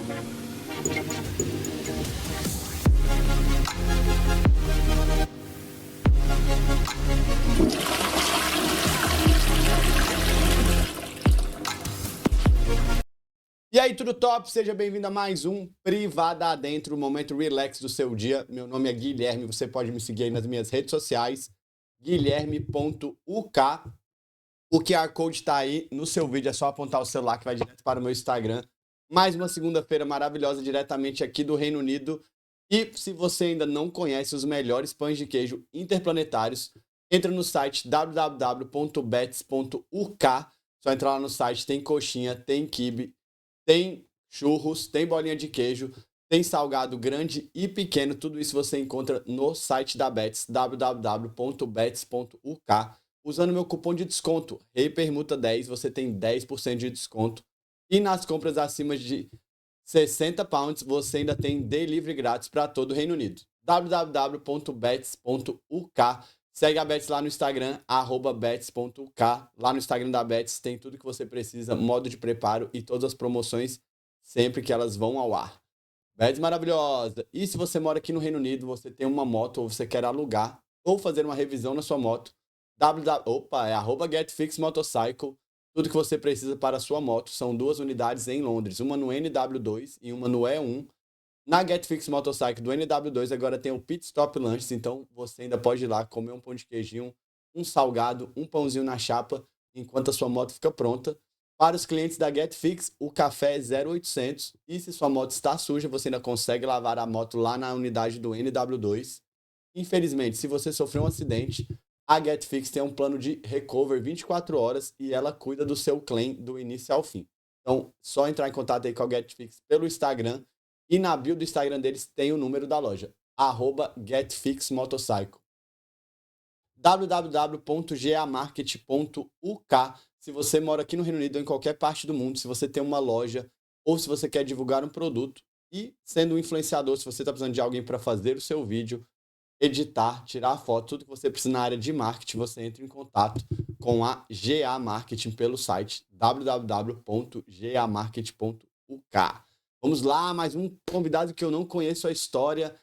E aí, tudo top? Seja bem-vindo a mais um Privada Adentro, o momento relax do seu dia. Meu nome é Guilherme, você pode me seguir aí nas minhas redes sociais, guilherme.uk. O QR Code está aí no seu vídeo, é só apontar o celular que vai direto para o meu Instagram. Mais uma segunda-feira maravilhosa diretamente aqui do Reino Unido. E se você ainda não conhece os melhores pães de queijo interplanetários, entra no site www.bets.uk. Só entrar lá no site, tem coxinha, tem quibe, tem churros, tem bolinha de queijo, tem salgado grande e pequeno. Tudo isso você encontra no site da Betts, www.bets.uk. Usando meu cupom de desconto, REIPERMUTA10, você tem 10% de desconto. E nas compras acima de 60 pounds, você ainda tem delivery grátis para todo o Reino Unido. www.bets.uk. Segue a Betts lá no Instagram, @bets.uk. Lá no Instagram da Betts tem tudo que você precisa, modo de preparo e todas as promoções sempre que elas vão ao ar. Betts maravilhosa! E se você mora aqui no Reino Unido, você tem uma moto ou você quer alugar ou fazer uma revisão na sua moto, @GetFixMotorcycle. Tudo que você precisa para a sua moto. São 2 unidades em Londres, uma no NW2 e uma no E1. Na GetFix Motorcycle do NW2 agora tem o Pit Stop Lanches, então você ainda pode ir lá comer um pão de queijinho, um salgado, um pãozinho na chapa, enquanto a sua moto fica pronta. Para os clientes da GetFix, o café é 0800 e se sua moto está suja, você ainda consegue lavar a moto lá na unidade do NW2. Infelizmente, se você sofreu um acidente, a GetFix tem um plano de recover 24 horas e ela cuida do seu claim do início ao fim. Então, só entrar em contato aí com a GetFix pelo Instagram. E na bio do Instagram deles tem o número da loja, @GetFixMotorcycle. www.gamarket.uk. Se você mora aqui no Reino Unido ou em qualquer parte do mundo, se você tem uma loja ou se você quer divulgar um produto e sendo um influenciador, se você está precisando de alguém para fazer o seu vídeo, editar, tirar foto, tudo que você precisa na área de marketing, você entra em contato com a GA Marketing pelo site www.gamarket.uk. Vamos lá, mais um convidado que eu não conheço a história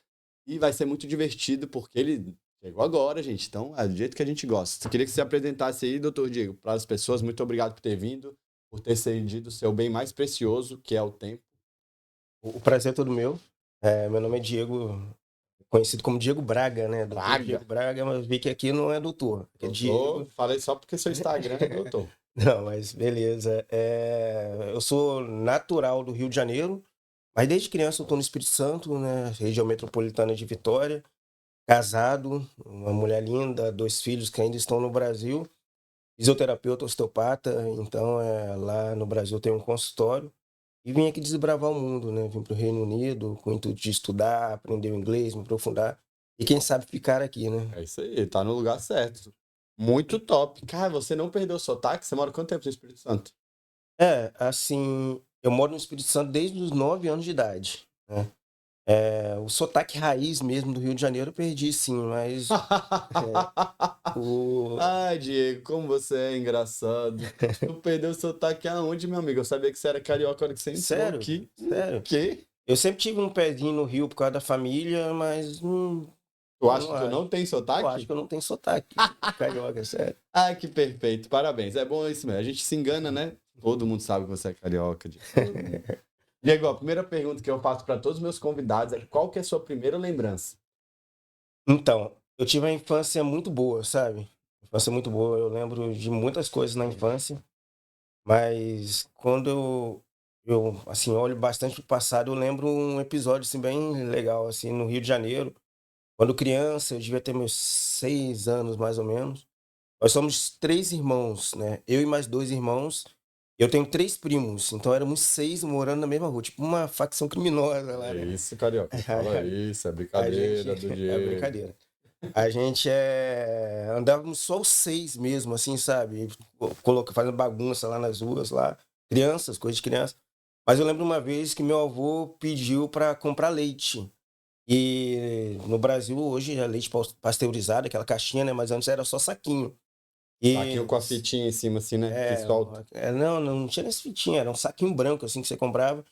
e vai ser muito divertido porque ele chegou agora, gente. Então, é do jeito que a gente gosta. Eu queria que você apresentasse aí, doutor Diego, para as pessoas. Muito obrigado por ter vindo, por ter cedido o seu bem mais precioso, que é o tempo. O prazer é todo meu. Meu nome é Diego, conhecido como Diego Braga, né? Doutor Braga. Diego Braga, mas vi que aqui não é doutor. É Doutor, Diego. falei só porque seu Instagram é doutor. Não, mas beleza. Eu sou natural do Rio de Janeiro, mas desde criança eu estou no Espírito Santo, né? Região metropolitana de Vitória. Casado, uma mulher linda, 2 filhos que ainda estão no Brasil. Fisioterapeuta, osteopata, então lá no Brasil tem um consultório. E vim aqui desbravar o mundo, né? Vim para o Reino Unido com o intuito de estudar, aprender o inglês, me aprofundar. E quem sabe ficar aqui, né? É isso aí, tá no lugar certo. Muito top. Cara, você não perdeu o sotaque? Você mora quanto tempo no Espírito Santo? Assim, eu moro no Espírito Santo desde os 9 anos de idade, né? O sotaque raiz mesmo do Rio de Janeiro eu perdi, sim, mas o... Ai, Diego, como você é engraçado. Tu perdeu o sotaque aonde, meu amigo? Eu sabia que você era carioca na hora que você entrou Sério? aqui. Sério? Que? Eu sempre tive um pezinho no Rio por causa da família, mas Tu acha que tu não tem eu acho sotaque? que eu não tenho sotaque carioca, sério. Ai, que perfeito. Parabéns. É bom isso mesmo. A gente se engana, né? Todo mundo sabe que você é carioca. Diego. Diego, a primeira pergunta que eu faço para todos os meus convidados é qual que é a sua primeira lembrança? Então, eu tive uma infância muito boa, sabe? Infância muito boa. Eu lembro de muitas coisas na infância, mas quando eu assim, olho bastante pro passado, eu lembro um episódio assim, bem legal, assim, no Rio de Janeiro. Quando criança, eu devia ter meus 6 anos, mais ou menos. Nós somos 3 irmãos, né? Eu e mais 2 irmãos. Eu tenho 3 primos, então éramos 6 morando na mesma rua, tipo uma facção criminosa lá, É né? isso, carioca. Fala isso, é A gente... brincadeira do É Diego. brincadeira. A gente andávamos só os 6 mesmo, assim, sabe? Fazendo bagunça lá nas ruas, lá. Crianças, coisa de criança. Mas eu lembro uma vez que meu avô pediu para comprar leite. E no Brasil hoje é leite pasteurizado, aquela caixinha, né? Mas antes era só saquinho. Saquinho com a fitinha em cima, assim, né? Que solta. Não tinha nem fitinha, era um saquinho branco, assim, que você comprava.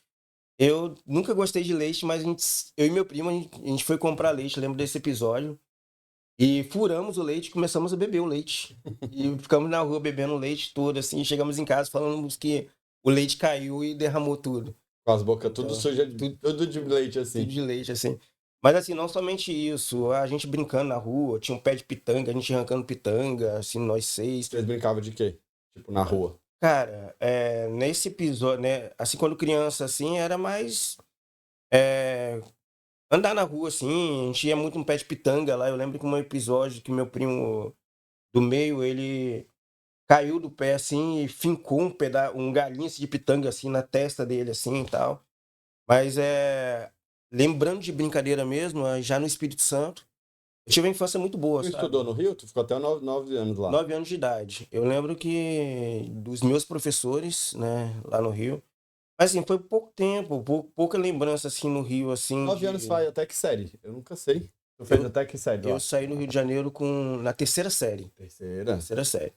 Eu nunca gostei de leite, mas eu e meu primo, a gente foi comprar leite, lembro desse episódio. E furamos o leite e começamos a beber o leite. E ficamos na rua bebendo o leite todo, assim. Chegamos em casa falando que o leite caiu e derramou tudo. Com as bocas tudo Então, suja, tudo de leite, tudo assim. de leite, assim. Mas, assim, não somente isso. A gente brincando na rua, tinha um pé de pitanga, a gente arrancando pitanga, assim, nós 6. Vocês brincavam de quê? Tipo, na rua. Cara, nesse episódio, né? Assim, quando criança, assim, era mais. é, Andar na rua, assim, a gente ia muito no pé de pitanga lá. Eu lembro que um episódio que meu primo do meio, ele caiu do pé, assim, e fincou um galinho assim, de pitanga, assim, na testa dele, assim, e tal. Mas, lembrando de brincadeira mesmo, já no Espírito Santo, eu tive uma infância muito boa, Tu sabe? estudou no Rio? Tu ficou até 9 anos lá. 9 anos de idade. Eu lembro que dos meus professores, né, lá no Rio, mas, assim, foi pouco tempo, pouca lembrança, assim, no Rio, assim, 9 anos de... faz até que série? Eu nunca sei. Tu fez Eu, até que série eu lá? saí no Rio de Janeiro na terceira série. Terceira. Terceira série.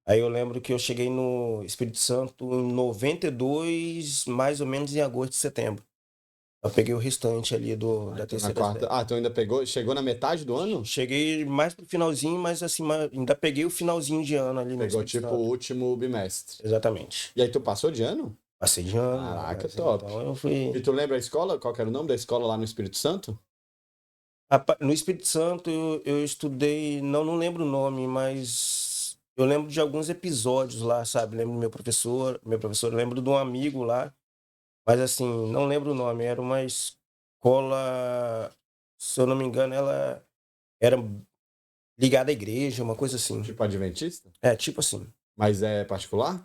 Aí eu lembro que eu cheguei no Espírito Santo em 92, mais ou menos em agosto, setembro. Eu peguei o restante ali da Então na terceira quarta. série. Ah, tu ainda pegou? Chegou na metade do ano? Cheguei mais pro finalzinho, mas assim, ainda peguei o finalzinho de ano ali no Pegou Espírito tipo o Santo. último bimestre. Exatamente. E aí tu passou de ano? Passei de ano, Caraca, mas top. então eu E fui. tu lembra a escola? Qual que era o nome da escola lá no Espírito Santo? No Espírito Santo eu estudei, não lembro o nome, mas eu lembro de alguns episódios lá, sabe? Lembro do meu professor, lembro de um amigo lá. Mas assim, não lembro o nome, era uma escola, se eu não me engano, ela era ligada à igreja, uma coisa assim. Tipo adventista? Tipo assim. Mas é particular?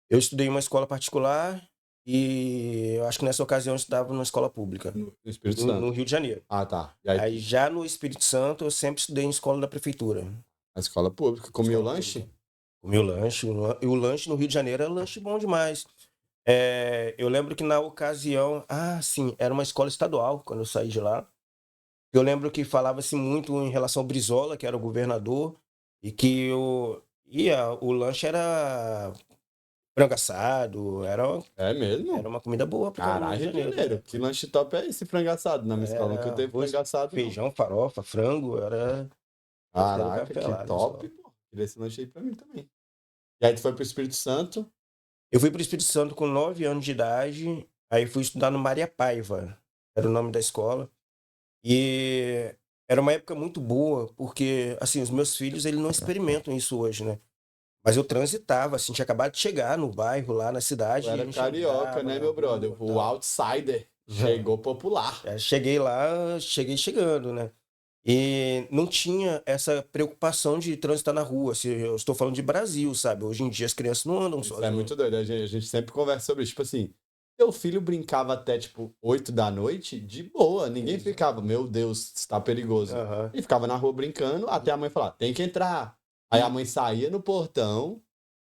Eu estudei em uma escola particular e eu acho que nessa ocasião eu estudava numa escola pública, No Espírito no Santo. Rio de Janeiro. Ah, tá. E aí, Aí já no Espírito Santo eu sempre estudei em escola da prefeitura, a escola pública. Comia o escola lanche? pública. O meu lanche, e o lanche no Rio de Janeiro era lanche bom demais. Eu lembro que na ocasião, sim, era uma escola estadual quando eu saí de lá. Eu lembro que falava-se muito em relação ao Brizola, que era o governador, e que o lanche era frango assado, É era mesmo? uma comida boa no Rio Caralho, de Rio de Janeiro na Janeiro. Que época. lanche top é esse frango assado? Na minha escola nunca Era teve arroz, frango assado, não. feijão, farofa, frango, era café no Caraca, café que lá na top, escola. pô. Queria esse lanche aí pra mim também. E aí tu foi pro Espírito Santo. Eu fui para o Espírito Santo com 9 anos de idade, aí fui estudar no Maria Paiva, era o nome da escola. E era uma época muito boa, porque, assim, os meus filhos, eles não experimentam isso hoje, né? Mas eu transitava, assim, tinha acabado de chegar no bairro, lá na Tu cidade, e a era gente carioca, andava né, na meu brother? rua e O tal. outsider chegou popular. Cheguei lá, cheguei chegando, né? E não tinha essa preocupação de transitar na rua. Se eu estou falando de Brasil, sabe? Hoje em dia as crianças não andam Isso é sozinhas. muito doido. A gente sempre conversa sobre isso. Tipo assim, teu filho brincava até, tipo, 8 da noite, de boa. Ninguém Exa- ficava, meu Deus, está perigoso. Aham. Ele ficava na rua brincando até a mãe falar, tem que entrar. Aí a E mãe saía no portão.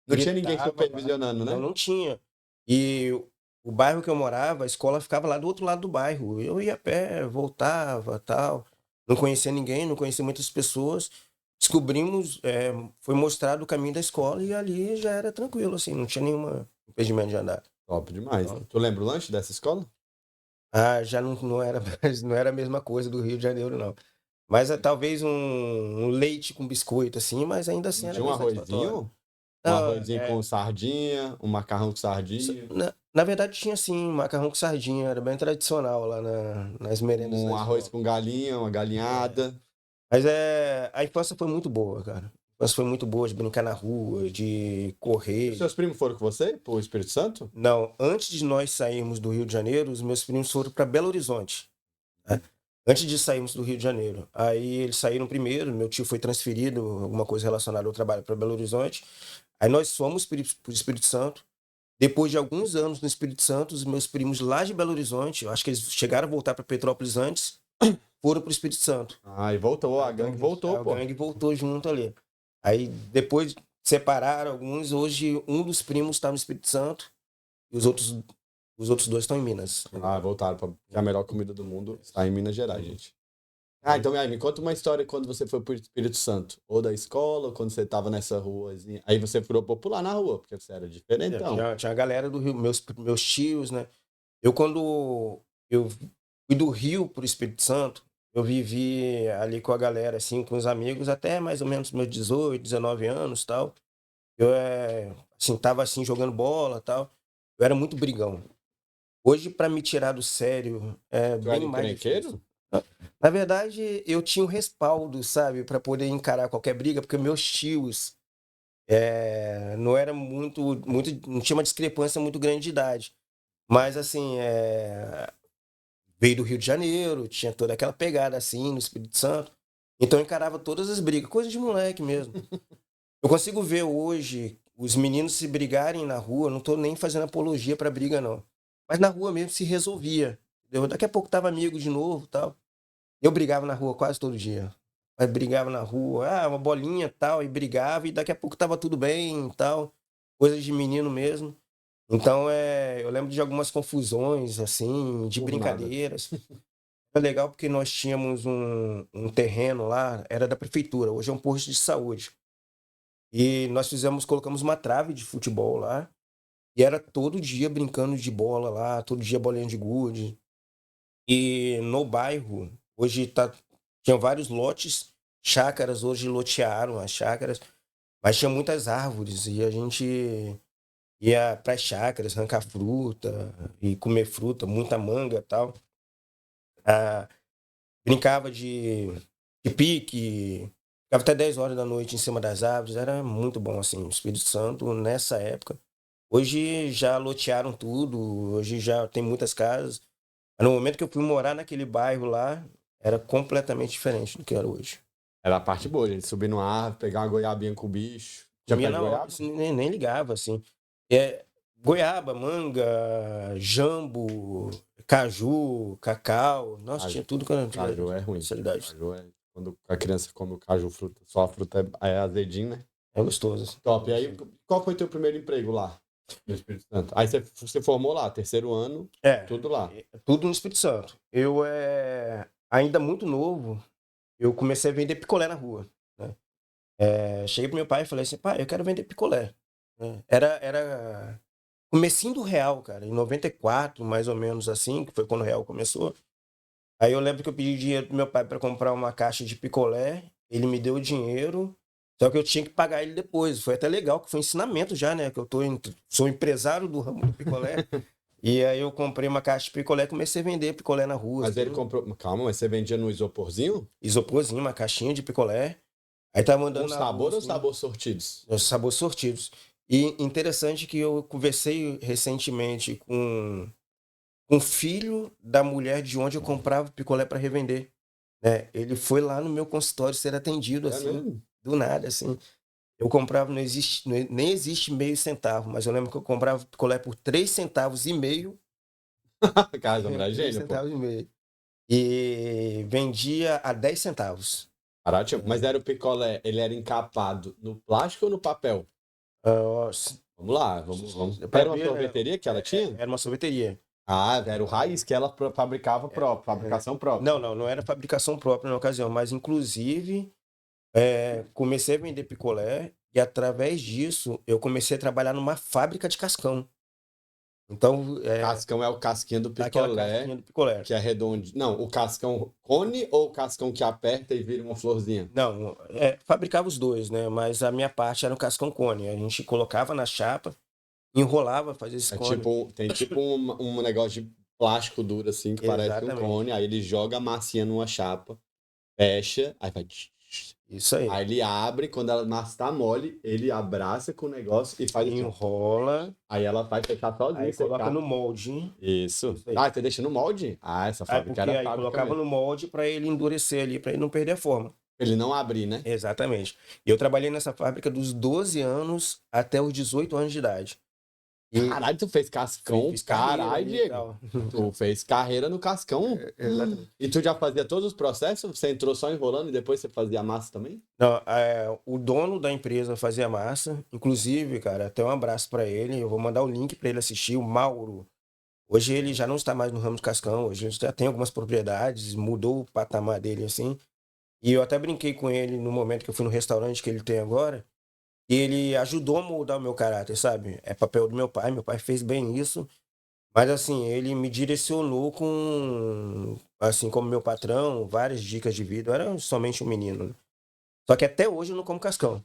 Não tinha ninguém gritava lá. supervisionando, Não, né? não tinha. E o bairro que eu morava, a escola ficava lá do outro lado do bairro. Eu ia a pé, voltava, tal. Não conhecia ninguém, não conhecia muitas pessoas. Descobrimos, foi mostrado o caminho da escola e ali já era tranquilo, assim, não tinha nenhum impedimento de andar. Top demais. Então, Tu lembra o lanche dessa escola? já não era, não era a mesma coisa do Rio de Janeiro, não. Mas talvez um leite com biscoito, assim, mas ainda assim Não era tinha um bem satisfatório. arrozinho? Um Não, arrozinho com sardinha, um macarrão com sardinha, na verdade tinha sim, macarrão com sardinha, era bem tradicional lá nas merendas da um arroz escola. com galinha, uma É. galinhada. Mas a infância foi muito boa, cara. A infância foi muito boa de brincar na rua, de E os correr. seus primos foram com você pro Espírito Santo? Não, antes de nós sairmos do Rio de Janeiro, os meus primos foram para Belo Horizonte, né? Antes de sairmos do Rio de Janeiro. Aí eles saíram primeiro, meu tio foi transferido, alguma coisa relacionada ao trabalho para Belo Horizonte. Aí nós fomos para o Espírito Santo. Depois de alguns anos no Espírito Santo, os meus primos lá de Belo Horizonte, eu acho que eles chegaram a voltar para Petrópolis antes, foram para o Espírito Santo. Ah, e voltou, a gangue voltou, A pô. gangue voltou junto ali. Aí depois separaram alguns, hoje um dos primos está no Espírito Santo e os outros dois estão em Minas. Ah, voltaram, porque a melhor comida do mundo está em Minas Gerais, gente. Ah, então aí, me conta uma história quando você foi pro Espírito Santo. Ou da escola, ou quando você tava nessa ruazinha. Aí você virou popular na rua, porque você era diferentão. Tinha a galera do Rio, meus tios, né? Quando eu fui do Rio pro Espírito Santo, eu vivi ali com a galera, assim, com os amigos, até mais ou menos meus 18, 19 anos, tal. Eu, assim, tava assim, jogando bola, tal. Eu era muito brigão. Hoje, para me tirar do sério, é Tu bem era mais difícil. encrenqueiro? Na verdade, eu tinha um respaldo, sabe, para poder encarar qualquer briga, porque meus tios não era muito, não tinha uma discrepância muito grande de idade. Mas assim, veio do Rio de Janeiro, tinha toda aquela pegada assim no Espírito Santo. Então eu encarava todas as brigas, coisa de moleque mesmo. Eu consigo ver hoje os meninos se brigarem na rua, não tô nem fazendo apologia pra briga, não. Mas na rua mesmo se resolvia. Entendeu? Daqui a pouco tava amigo de novo, tal. Eu brigava na rua quase todo dia. Mas brigava na rua, uma bolinha, tal, e brigava, e daqui a pouco tava tudo bem, tal. Coisas de menino mesmo. Então, eu lembro de algumas confusões, assim, de Por nada. brincadeiras. Foi legal porque nós tínhamos um terreno lá, era da prefeitura, hoje é um posto de saúde. E nós colocamos uma trave de futebol lá, e era todo dia brincando de bola lá, todo dia bolinha de gude. E no bairro, hoje tinha vários lotes, chácaras, hoje lotearam as chácaras, mas tinha muitas árvores, e a gente ia para as chácaras, arrancar fruta e comer fruta, muita manga e tal. Ah, brincava de pique, ficava até 10 horas da noite em cima das árvores, era muito bom assim, o Espírito Santo nessa época. Hoje já lotearam tudo, hoje já tem muitas casas. Mas no momento que eu fui morar naquele bairro lá, era completamente diferente do que era hoje. Era a parte boa, gente. Subir no ar, pegar uma goiabinha com o bicho. Já Comia pé de na hora, goiaba? assim, nem ligava, assim. Goiaba, manga, jambo, caju, cacau. Nossa, Caju, tinha tudo que era caju é ruim. especialidade. Caju é... Quando a criança come o caju, fruta, só a fruta é azedinho, né? É gostoso. Top. E aí, qual foi teu primeiro emprego lá no Espírito Santo? Aí você formou lá, terceiro ano, É, tudo lá. tudo no Espírito Santo. Eu, ainda muito novo, eu comecei a vender picolé na rua, né? Cheguei pro meu pai e falei assim, pai, eu quero vender picolé. Né? Era comecinho do real, cara, em 94, mais ou menos assim, que foi quando o real começou. Aí eu lembro que eu pedi dinheiro pro meu pai para comprar uma caixa de picolé, ele me deu o dinheiro, só que eu tinha que pagar ele depois. Foi até legal, que foi ensinamento já, né? Que sou empresário do ramo do picolé. E aí eu comprei uma caixa de picolé e comecei a vender picolé na rua, Mas ele assim. comprou. Calma, mas você vendia no isoporzinho? Isoporzinho, uma caixinha de picolé. Aí tava Com andando na rua, sabor ou assim, sabor sortidos? os sabores sortidos. E interessante que eu conversei recentemente com um filho da mulher de onde eu comprava picolé para revender. Né? Ele foi lá no meu consultório ser atendido, É assim, mesmo? do nada, assim. Eu comprava, não existe, nem existe meio centavo, mas eu lembro que eu comprava picolé por 3,5 centavos Casa, mulher é 3 gênio, pô. centavos e meio. E vendia a 10 centavos. Baratinho. Mas era o picolé, ele era encapado no plástico ou no papel? Nossa, Vamos lá, vamos. para Era uma ver, sorveteria que ela tinha? era uma sorveteria. Ah, era o raiz que ela fabricava próprio, fabricação própria. Não era fabricação própria na ocasião, mas inclusive comecei a vender picolé e através disso eu comecei a trabalhar numa fábrica de cascão. Então, Cascão é o casquinha do aquela picolé, casquinha do picolé. que é redondo. Não, o cascão cone ou o cascão que aperta e vira uma florzinha? Não, fabricava os dois, né? Mas a minha parte era um cascão cone. A gente colocava na chapa, enrolava, fazia esse É cone. tipo, tem tipo um negócio de plástico duro assim, que parece um Exatamente. cone, aí ele joga a massinha numa chapa, fecha, aí vai. Isso aí. Aí ele abre, quando a massa tá mole, ele abraça com o negócio e faz assim, ó. Enrola, Aí ela vai fechar sozinha, aí coloca secar. no molde. Isso. Isso aí. Ah, você deixa no molde? Ah, essa fábrica Porque era aí fábrica colocava mesmo. no molde para ele endurecer ali, para ele não perder a forma. Ele não abrir, né? Exatamente. Eu trabalhei nessa fábrica dos 12 anos até os 18 anos de idade. E Caralho, tu fez cascão? fiz carreira Caralho, ali e Diego. tal. Tu fez carreira no cascão? Exatamente. E tu já fazia todos os processos? Você entrou só enrolando e depois você fazia a massa também? Não, o dono da empresa fazia massa, inclusive, cara, até um abraço para ele. Eu vou mandar o link para ele assistir, o Mauro. Hoje ele já não está mais no ramo de cascão, hoje ele já tem algumas propriedades, mudou o patamar dele assim. E eu até brinquei com ele no momento que eu fui no restaurante que ele tem agora, e ele ajudou a moldar o meu caráter, sabe? É papel do meu pai fez bem isso, Mas assim, ele me direcionou com, assim como meu patrão, várias dicas de vida. Eu era somente um menino, né? Só que até hoje eu não como cascão.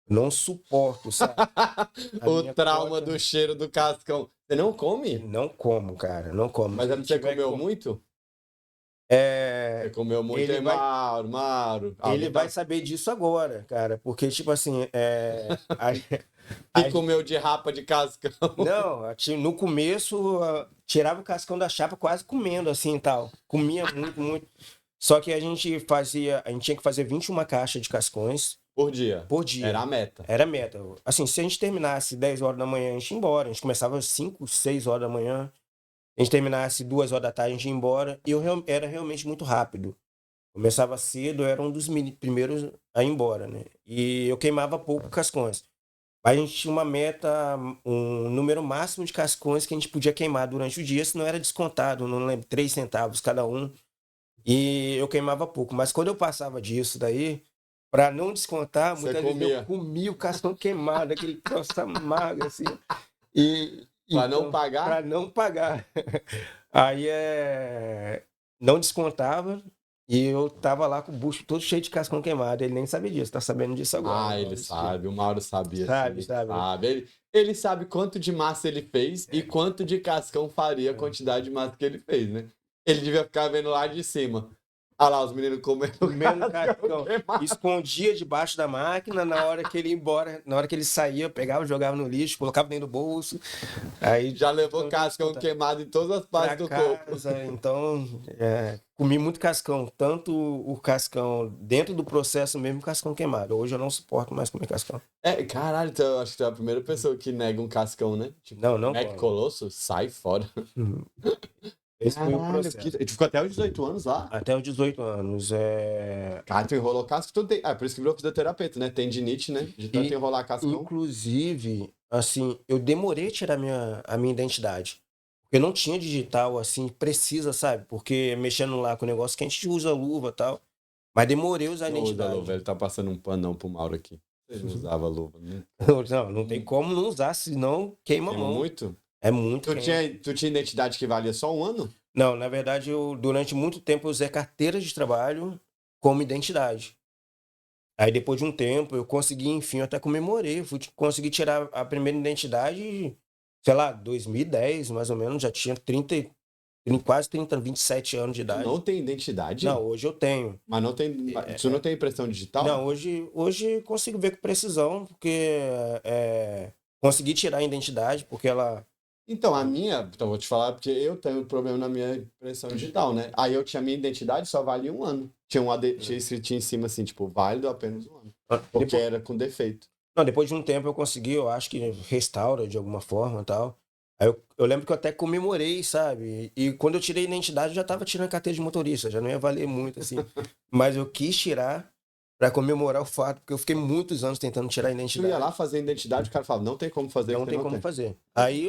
Não suporto, sabe? A O minha trauma cota, do cheiro do cascão. Você não come? não como, cara, não como. Mas é Se porque você tiver comeu com... muito? Você É, comeu muito, ele hein, vai, Mauro? ele Alguém vai tá... saber disso agora, cara, porque tipo assim, Que a- comeu de rapa de cascão? não, no começo tirava o cascão da chapa quase comendo assim e tal. Comia muito, muito. Só que a gente tinha que fazer 21 caixas de cascões Por dia. por Era dia. a meta. Era a meta. Assim, se a gente terminasse 10 horas da manhã, a gente ia embora. A gente começava às 5, 6 horas da manhã. A gente terminasse 2 horas da tarde, a gente ia embora. E era realmente muito rápido. Começava cedo, eu era um dos primeiros a ir embora, né? E eu queimava pouco cascões. A gente tinha uma meta, um número máximo de cascões que a gente podia queimar durante o dia, senão era descontado, não lembro, 3 centavos cada um. E eu queimava pouco. Mas quando eu passava disso daí, para não descontar, Você muitas vezes eu comia. comia o cascão queimado, aquele troço amargo, assim. E Pra não então, pagar? para não pagar. Aí não descontava e eu tava lá com o bucho todo cheio de cascão queimado. Ele nem sabia disso, tá sabendo disso agora, Ah, né? ele sabe. O Mauro sabia, Sabe, sim. sabe. Sabe. Ele sabe quanto de massa ele fez e É. quanto de cascão faria a quantidade de massa que ele fez, né? Ele devia ficar vendo lá de cima. Ah lá, os meninos comendo Comendo cascão cascão. queimado. Escondia debaixo da máquina, na hora que ele ia embora, na hora que ele saía, eu pegava, jogava no lixo, colocava dentro do bolso. Aí Já levou então, cascão queimado em todas as partes para do corpo. casa. Então, comi muito cascão, tanto o cascão dentro do processo mesmo, cascão queimado. Hoje eu não suporto mais comer cascão. É, caralho, então eu acho que tu é a primeira pessoa que nega um cascão, né? Tipo, Não, não Mac como. Colosso, sai fora. Uhum. Esse foi o Caralho, processo. tu ficou até os 18 anos lá? Até os 18 anos. Cara, tu enrolou casco, tu tem. Ah, por isso que virou fisioterapeuta, né? Tendinite, né? De tanto E, enrolar cascão. inclusive, assim, eu demorei a tirar a minha identidade. Porque não tinha digital, assim, precisa, sabe? Porque mexendo lá com o negócio que a gente usa luva e tal. Mas demorei a usar a Não usa luva, identidade. ele tá passando um panão pro Mauro aqui. Ele não usava luva, né? Não tem como não usar, senão queima a Queima mão. muito? É muito quente. Tu tinha identidade que valia só um ano? Não, na verdade, durante muito tempo, eu usei carteira de trabalho como identidade. Aí, depois de um tempo, eu consegui, enfim, eu até comemorei. Consegui tirar a primeira identidade, sei lá, 2010, mais ou menos. Já tinha quase 30, 27 anos de Tu não idade. tem identidade? Não, hoje eu tenho. Mas não tem. Tu não tem impressão digital? Não, hoje consigo ver com precisão, porque consegui tirar a identidade, porque ela. Então, a minha, então vou te falar porque eu tenho problema na minha impressão digital, né? Aí eu tinha minha identidade, só valia um ano. Tinha tinha escrito em cima assim, tipo, válido apenas um ano. Porque Depois, era com defeito. não, depois de um tempo eu consegui, eu acho que restaura de alguma forma e tal. Aí eu lembro que eu até comemorei, sabe? E quando eu tirei a identidade, eu já tava tirando a carteira de motorista, já não ia valer muito, assim. Mas eu quis tirar para comemorar o fato, porque eu fiquei muitos anos tentando tirar a Tu ia lá identidade. fazer identidade, o cara falava, não tem como fazer, que Não você tem não como tem. fazer. Aí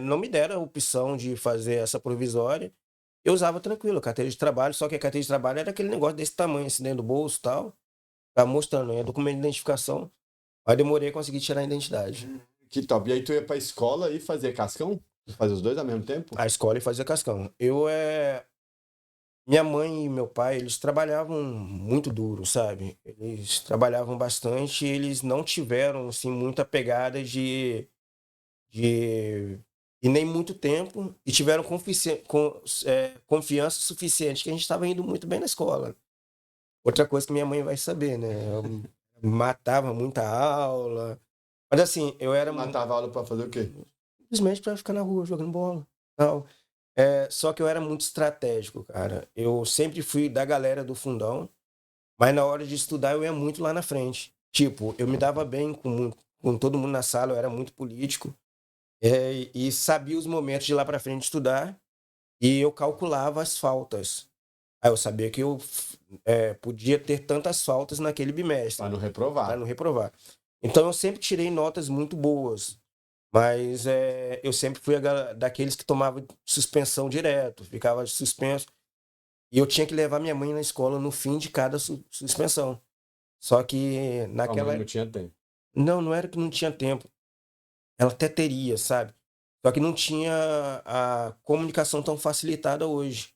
não me deram a opção de fazer essa provisória. Eu usava tranquilo, a carteira de trabalho, só que a carteira de trabalho era aquele negócio desse tamanho, assim, dentro do bolso e tal. Tava mostrando, né? Documento de identificação. Aí demorei a conseguir tirar a identidade. Que top. E aí tu ia pra escola e fazia cascão? Fazer os dois ao mesmo tempo? A escola e fazia cascão. Minha mãe e meu pai, eles trabalhavam muito duro, sabe? Eles trabalhavam bastante e eles não tiveram, assim, muita pegada de... E nem muito tempo, e tiveram confiança suficiente que a gente estava indo muito bem na escola. Outra coisa que minha mãe vai saber, né? Eu matava muita aula. Mas assim, eu era Matava aula pra fazer o quê? simplesmente para ficar na rua jogando bola. Tal. Só que eu era muito estratégico, cara. Eu sempre fui da galera do fundão, mas na hora de estudar eu ia muito lá na frente. Tipo, eu me dava bem com todo mundo na sala, eu era muito político, e sabia os momentos de ir lá para frente estudar, e eu calculava as faltas. Aí eu sabia que eu podia ter tantas faltas naquele Pra bimestre, não para reprovar. não reprovar. Então eu sempre tirei notas muito boas. Mas eu sempre fui daqueles que tomava suspensão direto, ficava suspenso. E eu tinha que levar minha mãe na escola no fim de cada suspensão. Só que Tua mãe naquela. não tinha tempo. Não, não era que não tinha tempo. Ela até teria, sabe? Só que não tinha a comunicação tão facilitada hoje.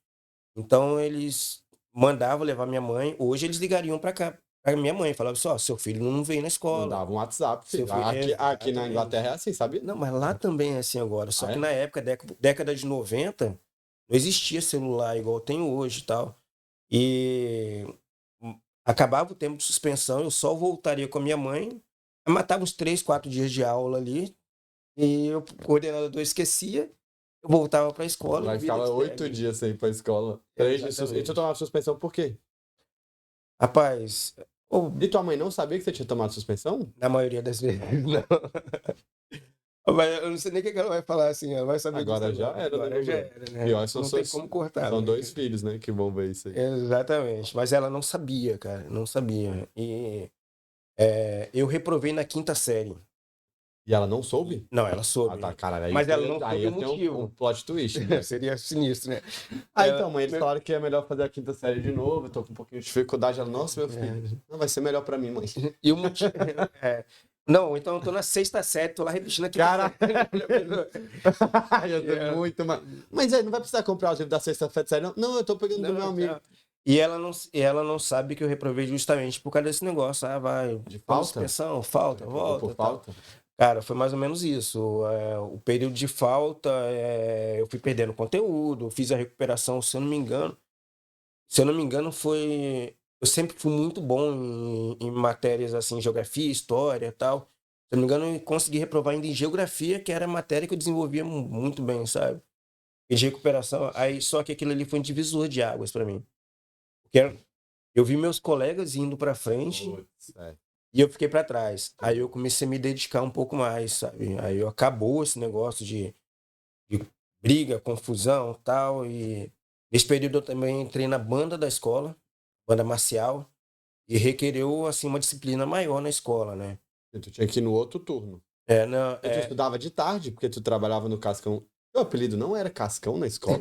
Então eles mandavam levar minha mãe. Hoje eles ligariam para cá, para minha mãe, falavam assim: ó, seu filho não veio na escola. Mandava um WhatsApp, Seu filho. filho... Aqui na Exatamente. Inglaterra é assim, sabia? Não, mas lá também é assim agora. Só Ah, que é? na época, década de 90, não existia celular igual tem hoje e tal. E acabava o tempo de suspensão, eu só voltaria com a minha mãe, matava uns 3, 4 dias de aula ali, e o coordenador esquecia, eu voltava para a escola e Vai vida ficava que 8 segue. dias sem ir pra escola. 3 de suspensão. E tu Exatamente. tomava suspensão por quê? Rapaz, ou, E tua mãe não sabia que você tinha tomado suspensão? na maioria das vezes, não. Mas eu não sei nem o que ela vai falar assim, ela vai saber disso Agora já agora. era, né, Agora meu já bro? era, né? Pior Não tem como cortar, são né? 2 filhos, né, que vão ver isso aí. Exatamente. Mas ela não sabia, cara, não sabia. E eu reprovei na quinta série. E ela não soube? Não, ela Ah, tá, soube. caralho. Mas ela não Aí soube o ia ter um motivo. plot twist nisso. Seria sinistro, né? Ah, então, mãe, eles Meu- falaram que é melhor fazer a quinta série de novo. Eu tô com um pouquinho de dificuldade. Ela, nossa, meu filho. Não, vai ser melhor pra mim, mãe. E o motivo. Não, então eu tô na sexta série, tô lá repetindo a quinta Cara, série. ia ser muito mal. Mas aí, não vai precisar comprar os livros da sexta-feira de série, não? Não, eu tô pegando do meu Não, amigo. cara. E ela não sabe que eu reprovei justamente por causa desse negócio. Ah, vai. De Toma falta? suspensão, falta, Reprovou por volta, tal. falta? Cara, foi mais ou menos isso. O período de falta, eu fui perdendo conteúdo, fiz a recuperação, se eu não me engano, foi. Eu sempre fui muito bom em matérias assim, geografia, história e tal. Se eu não me engano, eu consegui reprovar ainda em geografia, que era a matéria que eu desenvolvia muito bem, sabe? E de recuperação, aí só que aquilo ali foi um divisor de águas para mim. Porque eu vi meus colegas indo para frente Putz, é. e eu fiquei para trás. Aí eu comecei a me dedicar um pouco mais, sabe? Aí acabou esse negócio de briga, confusão, tal. E nesse período eu também entrei na banda da escola, banda marcial. E requereu, assim, uma disciplina maior na escola, né? E tu tinha que ir no outro turno. Não, E tu estudava de tarde, porque tu trabalhava no Cascão. Teu apelido não era Cascão na escola?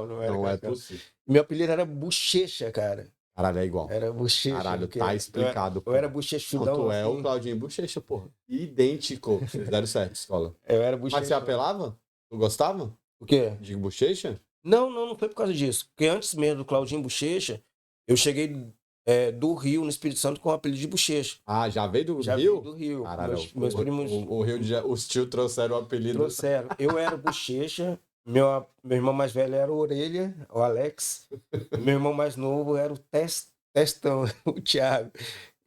não era Não é Cascão. possível. Meu apelido era Bochecha, cara. Caralho, é igual. Era Bochecha, Caralho, porque tá eu explicado, eu era pô. Não, bochechudão, tu é o assim. Claudinho Bochecha, porra. Idêntico. Vocês deram certo, escola. Eu era Mas você bochecha. apelava? Tu gostava? O quê? De bochecha? Não foi por causa disso. Porque antes mesmo do Claudinho Bochecha, eu cheguei do Rio, no Espírito Santo, com o apelido de Bochecha. Ah, já veio do Já vim Rio? do Rio. Caralho, Meus primos o Rio de Janeiro, os tios trouxeram o apelido. trouxeram. Eu era Bochecha, meu irmão mais velho era o Orelha, o Alex. Meu irmão mais novo era o Testão, o Thiago.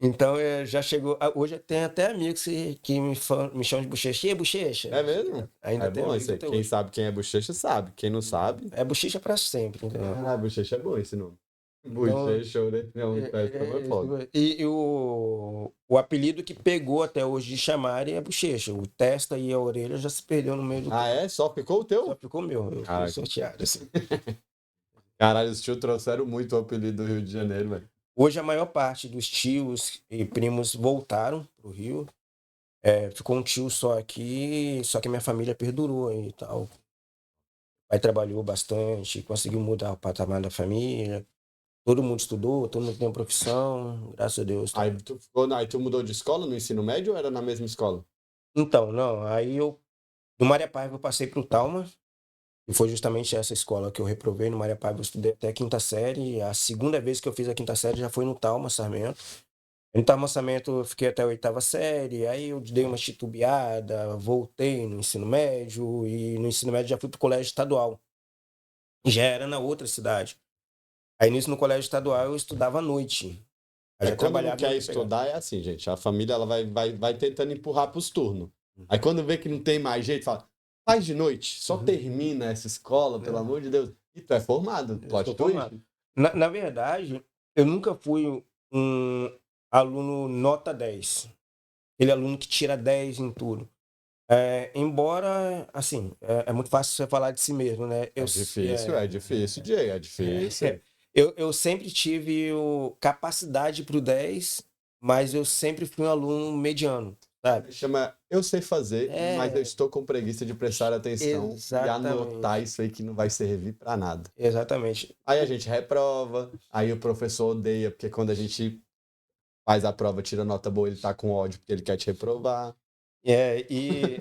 Então já chegou. Hoje tem até amigos que me chamam de Bochecha. E aí, Bochecha? É mesmo? Ainda É tem bom amigos isso aí. até Quem hoje. sabe quem é bochecha sabe. Quem não sabe. É Bochecha pra sempre, entendeu? Ah, bochecha é bom esse nome. Então, Bochecha, orelhão, testão é foda. e o apelido que pegou até hoje de chamarem é Bochecha. O Testa e a Orelha já se perdeu no meio do Ah, tempo. é? Só ficou o Só teu? ficou meu. Eu fui Caraca. sorteado, assim. Caralho, os tios trouxeram muito o apelido do Rio de Janeiro, velho. Hoje a maior parte dos tios e primos voltaram pro Rio. Ficou um tio só aqui, só que minha família perdurou aí e tal. O pai trabalhou bastante, conseguiu mudar o patamar da família. Todo mundo estudou, todo mundo tem uma profissão, graças a Deus. Tá. Aí tu mudou de escola no ensino médio ou era na mesma escola? Então, não, aí do Maria Paiva eu passei pro Talma, e foi justamente essa escola que eu reprovei. No Maria Paiva eu estudei até a quinta série. A segunda vez que eu fiz a quinta série já foi no Talma, Sarmento. No Talma Sarmento eu fiquei até a oitava série, aí eu dei uma titubeada, voltei no ensino médio, e no ensino médio já fui pro colégio estadual. Já era na outra cidade. Aí nisso, no colégio estadual, eu estudava à noite. Aí já Quando não trabalhava quer e pegava. estudar, é assim, gente. A família ela vai tentando empurrar pros turnos. Aí quando vê que não tem mais jeito, fala, faz de noite, só termina essa escola, pelo amor de Deus. E tu é formado, Eu plot sou twist? formado. Na verdade, eu nunca fui um aluno nota 10. Aquele aluno que tira 10 em tudo. Embora, assim, é muito fácil você falar de si mesmo, né? É difícil, Diego, é difícil. Eu sempre tive capacidade para o 10, mas eu sempre fui um aluno mediano, sabe? Chama Eu sei fazer, mas eu É, estou com preguiça de prestar atenção e anotar exatamente. isso aí que não vai servir pra nada. Exatamente. Aí a gente reprova, aí o professor odeia, porque quando a gente faz a prova, tira nota boa, ele tá com ódio porque ele quer te reprovar. E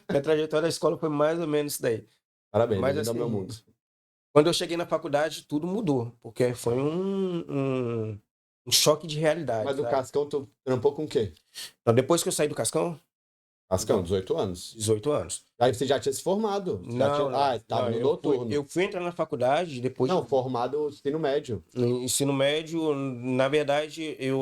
minha trajetória da escola foi mais ou menos isso daí. Parabéns, Mas bem-vindo ao meu assim, mundo. quando eu cheguei na faculdade, tudo mudou, porque foi um choque de realidade, Mas do sabe? Cascão, tu trampou com o quê? Então, depois que eu saí do Cascão, Cascão, então, 18 anos. 18 anos. Aí você já tinha se formado. Ah, tava Não, no noturno. eu fui entrar na faculdade depois Não, formado ensino médio. no ensino médio. Na verdade, eu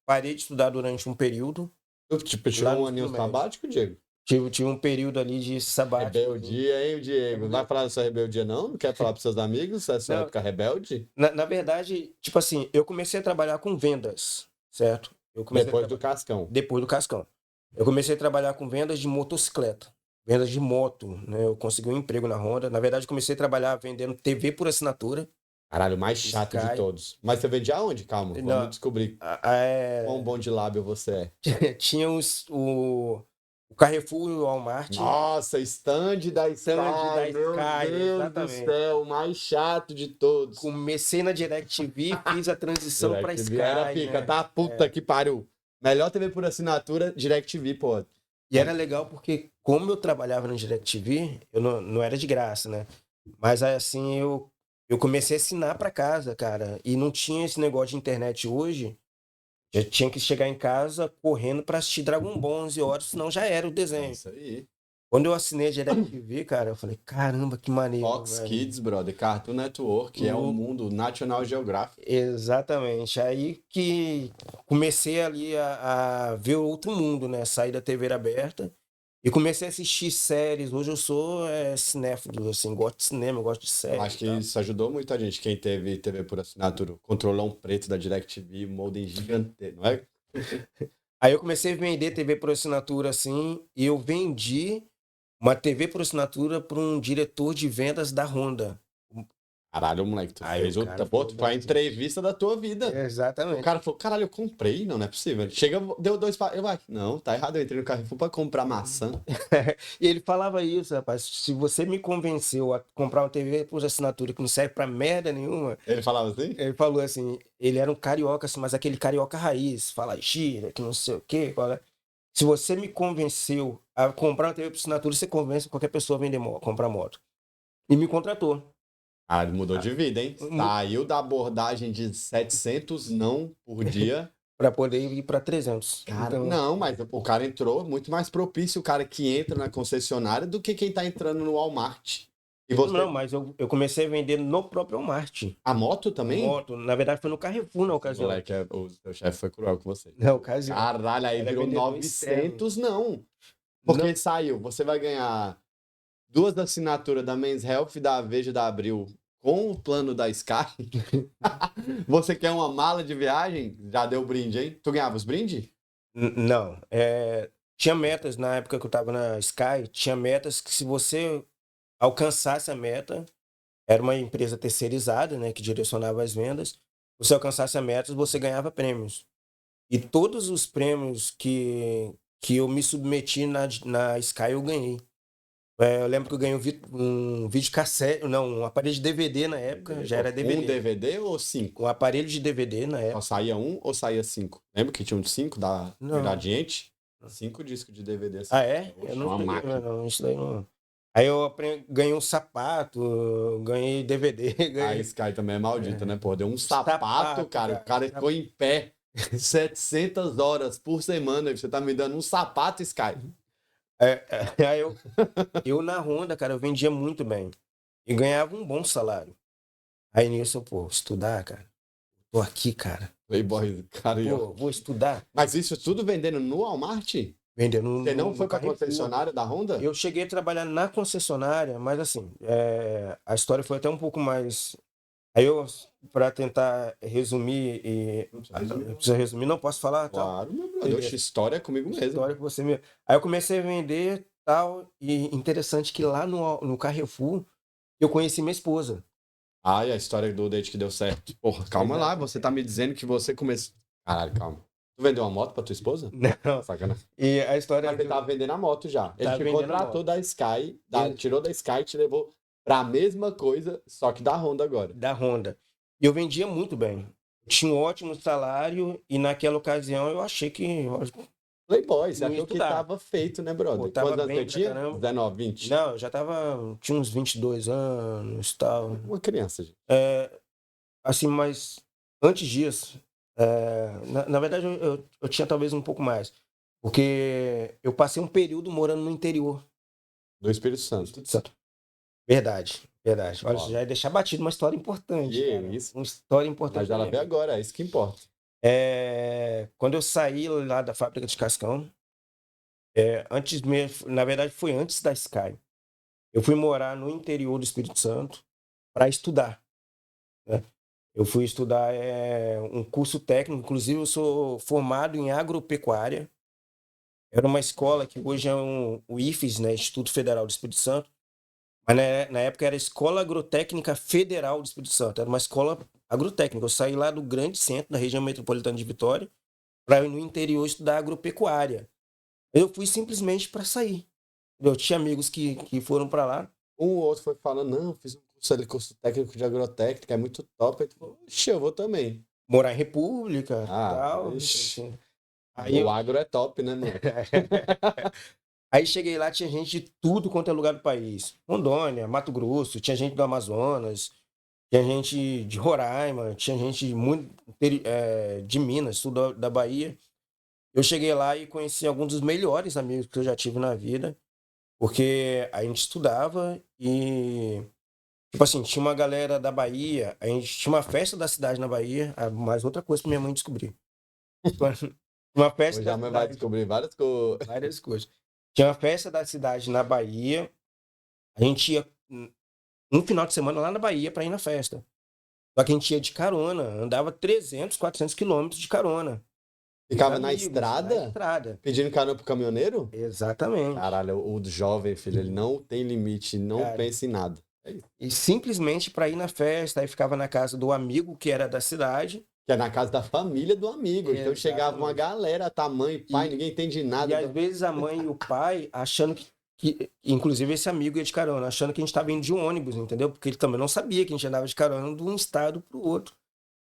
parei de estudar durante um período Tu, tipo, lá tirou no um aninho ensino médio. sabático, Diego? Tive um período ali de sabático. Rebeldia, hein, Diego? Não vai falar da sua rebeldia, não? Não quer falar pros seus amigos essa Não, época rebelde? na verdade, tipo assim, eu comecei a trabalhar com vendas, certo? Eu comecei a Depois do Cascão. depois do Cascão. Eu comecei a trabalhar com vendas de motocicleta, vendas de moto, né? Eu consegui um emprego na Honda. Na verdade, comecei a trabalhar vendendo TV por assinatura, Caralho, o mais chato de Sky. todos. Mas você vendia aonde? Calma, vamos Não, descobrir quão bom de lábio você é. tinha o Carrefour e o Walmart, Nossa, stand da Sky, stand da meu Sky, Deus do exatamente. céu, o mais chato de todos. Comecei na DirecTV, fiz a transição para DirecTV Sky, era pica, né? tá? Puta que pariu. Melhor TV por assinatura, DirecTV, pô. E era legal porque, como eu trabalhava no DirecTV, eu não era de graça, né? Mas assim, eu comecei a assinar para casa, cara. E não tinha esse negócio de internet hoje. Já tinha que chegar em casa correndo para assistir Dragon Ball 11 horas, senão já era o É desenho. isso aí. Quando eu assinei a DirecTV, cara, eu falei, caramba, que maneiro, Fox velho. Kids, brother, Cartoon Network, é o mundo National Geographic. Exatamente. Aí que comecei ali a ver outro mundo, né? Saí da TV aberta e comecei a assistir séries. Hoje eu sou cinéfilo, assim, gosto de cinema, gosto de Eu série acho e que tal. isso ajudou muita gente, quem teve TV por assinatura. Controlão preto da DirecTV, modem gigante, não é? Aí eu comecei a vender TV por assinatura, assim, e eu vendi uma TV por assinatura para um diretor de vendas da Honda. Caralho, moleque, tu Aí o fez o. cara Pô, falou, tu foi a entrevista da tua vida. O exatamente. cara falou, caralho, eu comprei. Não, não é possível. Chega, deu dois eu vai. Não, tá errado. Eu entrei no Carrefour pra comprar maçã. E ele falava isso, rapaz. Se você me convenceu a comprar uma TV por assinatura que não serve pra merda nenhuma, Ele falava assim? ele falou assim, ele era um carioca, assim, mas aquele carioca raiz, fala gira, que não sei o quê. Se você me convenceu a comprar uma TV por assinatura, você convence qualquer pessoa a vender comprar moto. E me contratou. Ah, ele mudou de vida, hein? Mu- Saiu da abordagem de 700 não por dia. Pra poder ir pra 300. Cara, Então, não, mas o cara entrou muito mais propício o cara que entra na concessionária do que quem tá entrando no Walmart. E não, você, mas eu comecei a vender no próprio Walmart. a moto também? Moto, na verdade foi no Carrefour na ocasião. Moleque, o seu chefe foi cruel com você. Na ocasião. Caralho, aí Era virou vendedor externo. 900 não. Não, Porque saiu, você vai ganhar duas assinaturas da Men's Health e da Veja da Abril com o plano da Sky. Você quer uma mala de viagem? Já deu brinde, hein? Tu ganhava os brindes? não. Tinha metas na época que eu estava na Sky, tinha metas que se você alcançasse a meta, era uma empresa terceirizada, né, que direcionava as vendas. Você alcançasse a meta, você ganhava prêmios. E todos os prêmios que eu me submeti na Sky, eu ganhei. Eu lembro que eu ganhei um videocassete, não, um aparelho de DVD na época, já era Um DVD. DVD ou cinco? Um aparelho de DVD na Só época. saía um ou saía cinco? Lembra que tinha um de cinco da Não. Gradiente? 5 discos de DVD. Ah, é? Oxe, Eu uma não, máquina. não, isso daí não. Aí eu ganhei um sapato, ganhei DVD, A ganhei Sky também é maldita, né? Pô, deu um sapato, sapato, cara. O cara ficou em pé 700 horas por semana. E você tá me dando um sapato, Sky. Aí eu na Honda, cara, eu vendia muito bem. E ganhava um bom salário. Aí nisso, pô, estudar, cara. Tô aqui, cara. Playboy, cara. Pô, vou estudar. Mas isso tudo vendendo no Walmart? Vendendo Você não no foi pra Carrefour. concessionária da Honda? Eu cheguei a trabalhar na concessionária, mas assim, a história foi até um pouco mais. Aí eu, para tentar resumir, eu preciso resumir, não posso falar, tal. Claro, meu brother. Oxe, história é comigo mesmo. História que você me. Aí eu comecei a vender tal, e interessante que lá no Carrefour eu conheci minha esposa. Ai, a história do date que deu certo. Porra, calma lá, Exato. você tá me dizendo que você começou. Caralho, calma. Tu vendeu uma moto pra tua esposa? Não. Sacanagem. E a história Mas ele tava vendendo a moto já. Ele Tava te vendendo a contratou moto. da Sky, Ele- tirou da Sky e te levou pra mesma coisa, só que da Honda agora. da Honda. E eu vendia muito bem. Tinha um ótimo salário e naquela ocasião eu achei que Playboy, você não ia achou que estudar. tava feito, né, brother? Pô, tava Quantos anos bem você pra tinha? caramba. 19, 20? Não, eu já tinha uns 22 anos e tal. Uma criança, gente. Assim, mas antes disso, na verdade eu tinha talvez um pouco mais. Porque eu passei um período morando no interior Do Espírito do Santo. Espírito Santo. Verdade, verdade. Olha, Ó, já ia deixar batido uma história importante, que cara. isso. Uma história Mas importante da ela minha veio vida. agora, é isso que importa. Quando eu saí lá da fábrica de Cascão, antes mesmo, na verdade foi antes da Sky. Eu fui morar no interior do Espírito Santo para estudar, né? Eu fui estudar um curso técnico, inclusive eu sou formado em agropecuária. Era uma escola que hoje é o IFES, né, Instituto Federal do Espírito Santo, mas na época era a Escola Agrotécnica Federal do Espírito Santo. Era uma escola agrotécnica. Eu saí lá do grande centro da região metropolitana de Vitória para ir no interior estudar agropecuária. Eu fui simplesmente para sair. Eu tinha amigos que foram para lá. Um ou outro foi falando, não, fiz um curso ali, curso técnico de agrotécnica, é muito top. Aí tu falou, "Ixi, eu vou também." Morar em república, Ah, tal. ixi, Assim. Aí, o agro é top, né, mano? aí cheguei lá, tinha gente de tudo quanto é lugar do país. Rondônia, Mato Grosso, tinha gente do Amazonas, tinha gente de Roraima, tinha gente muito de Minas, tudo da Bahia. Eu cheguei lá e conheci alguns dos melhores amigos que eu já tive na vida, porque a gente estudava e, tipo assim, tinha uma galera da Bahia, a gente tinha uma festa da cidade na Bahia, mais outra coisa pra minha mãe descobrir. Uma festa Hoje da a mãe vai cidade, descobrir várias coisas. várias coisas. Tinha uma festa da cidade na Bahia, a gente ia um final de semana lá na Bahia para ir na festa. Só que a gente ia de carona, andava 300, 400 quilômetros de carona. Os Ficava na amigos, na estrada, estrada. pedindo carona pro caminhoneiro? Exatamente. Caralho, o jovem, filho, ele não tem limite, não Cara, pensa em nada. É isso. e simplesmente para ir na festa, aí ficava na casa do amigo que era da cidade. Que é na casa da família do amigo. Então chegava uma Exatamente. galera, tá mãe, pai, E, ninguém entende e nada. às vezes a mãe e o pai achando inclusive esse amigo ia de carona, achando que a gente estava indo de ônibus, entendeu? Porque ele também não sabia que a gente andava de carona de um estado para o outro.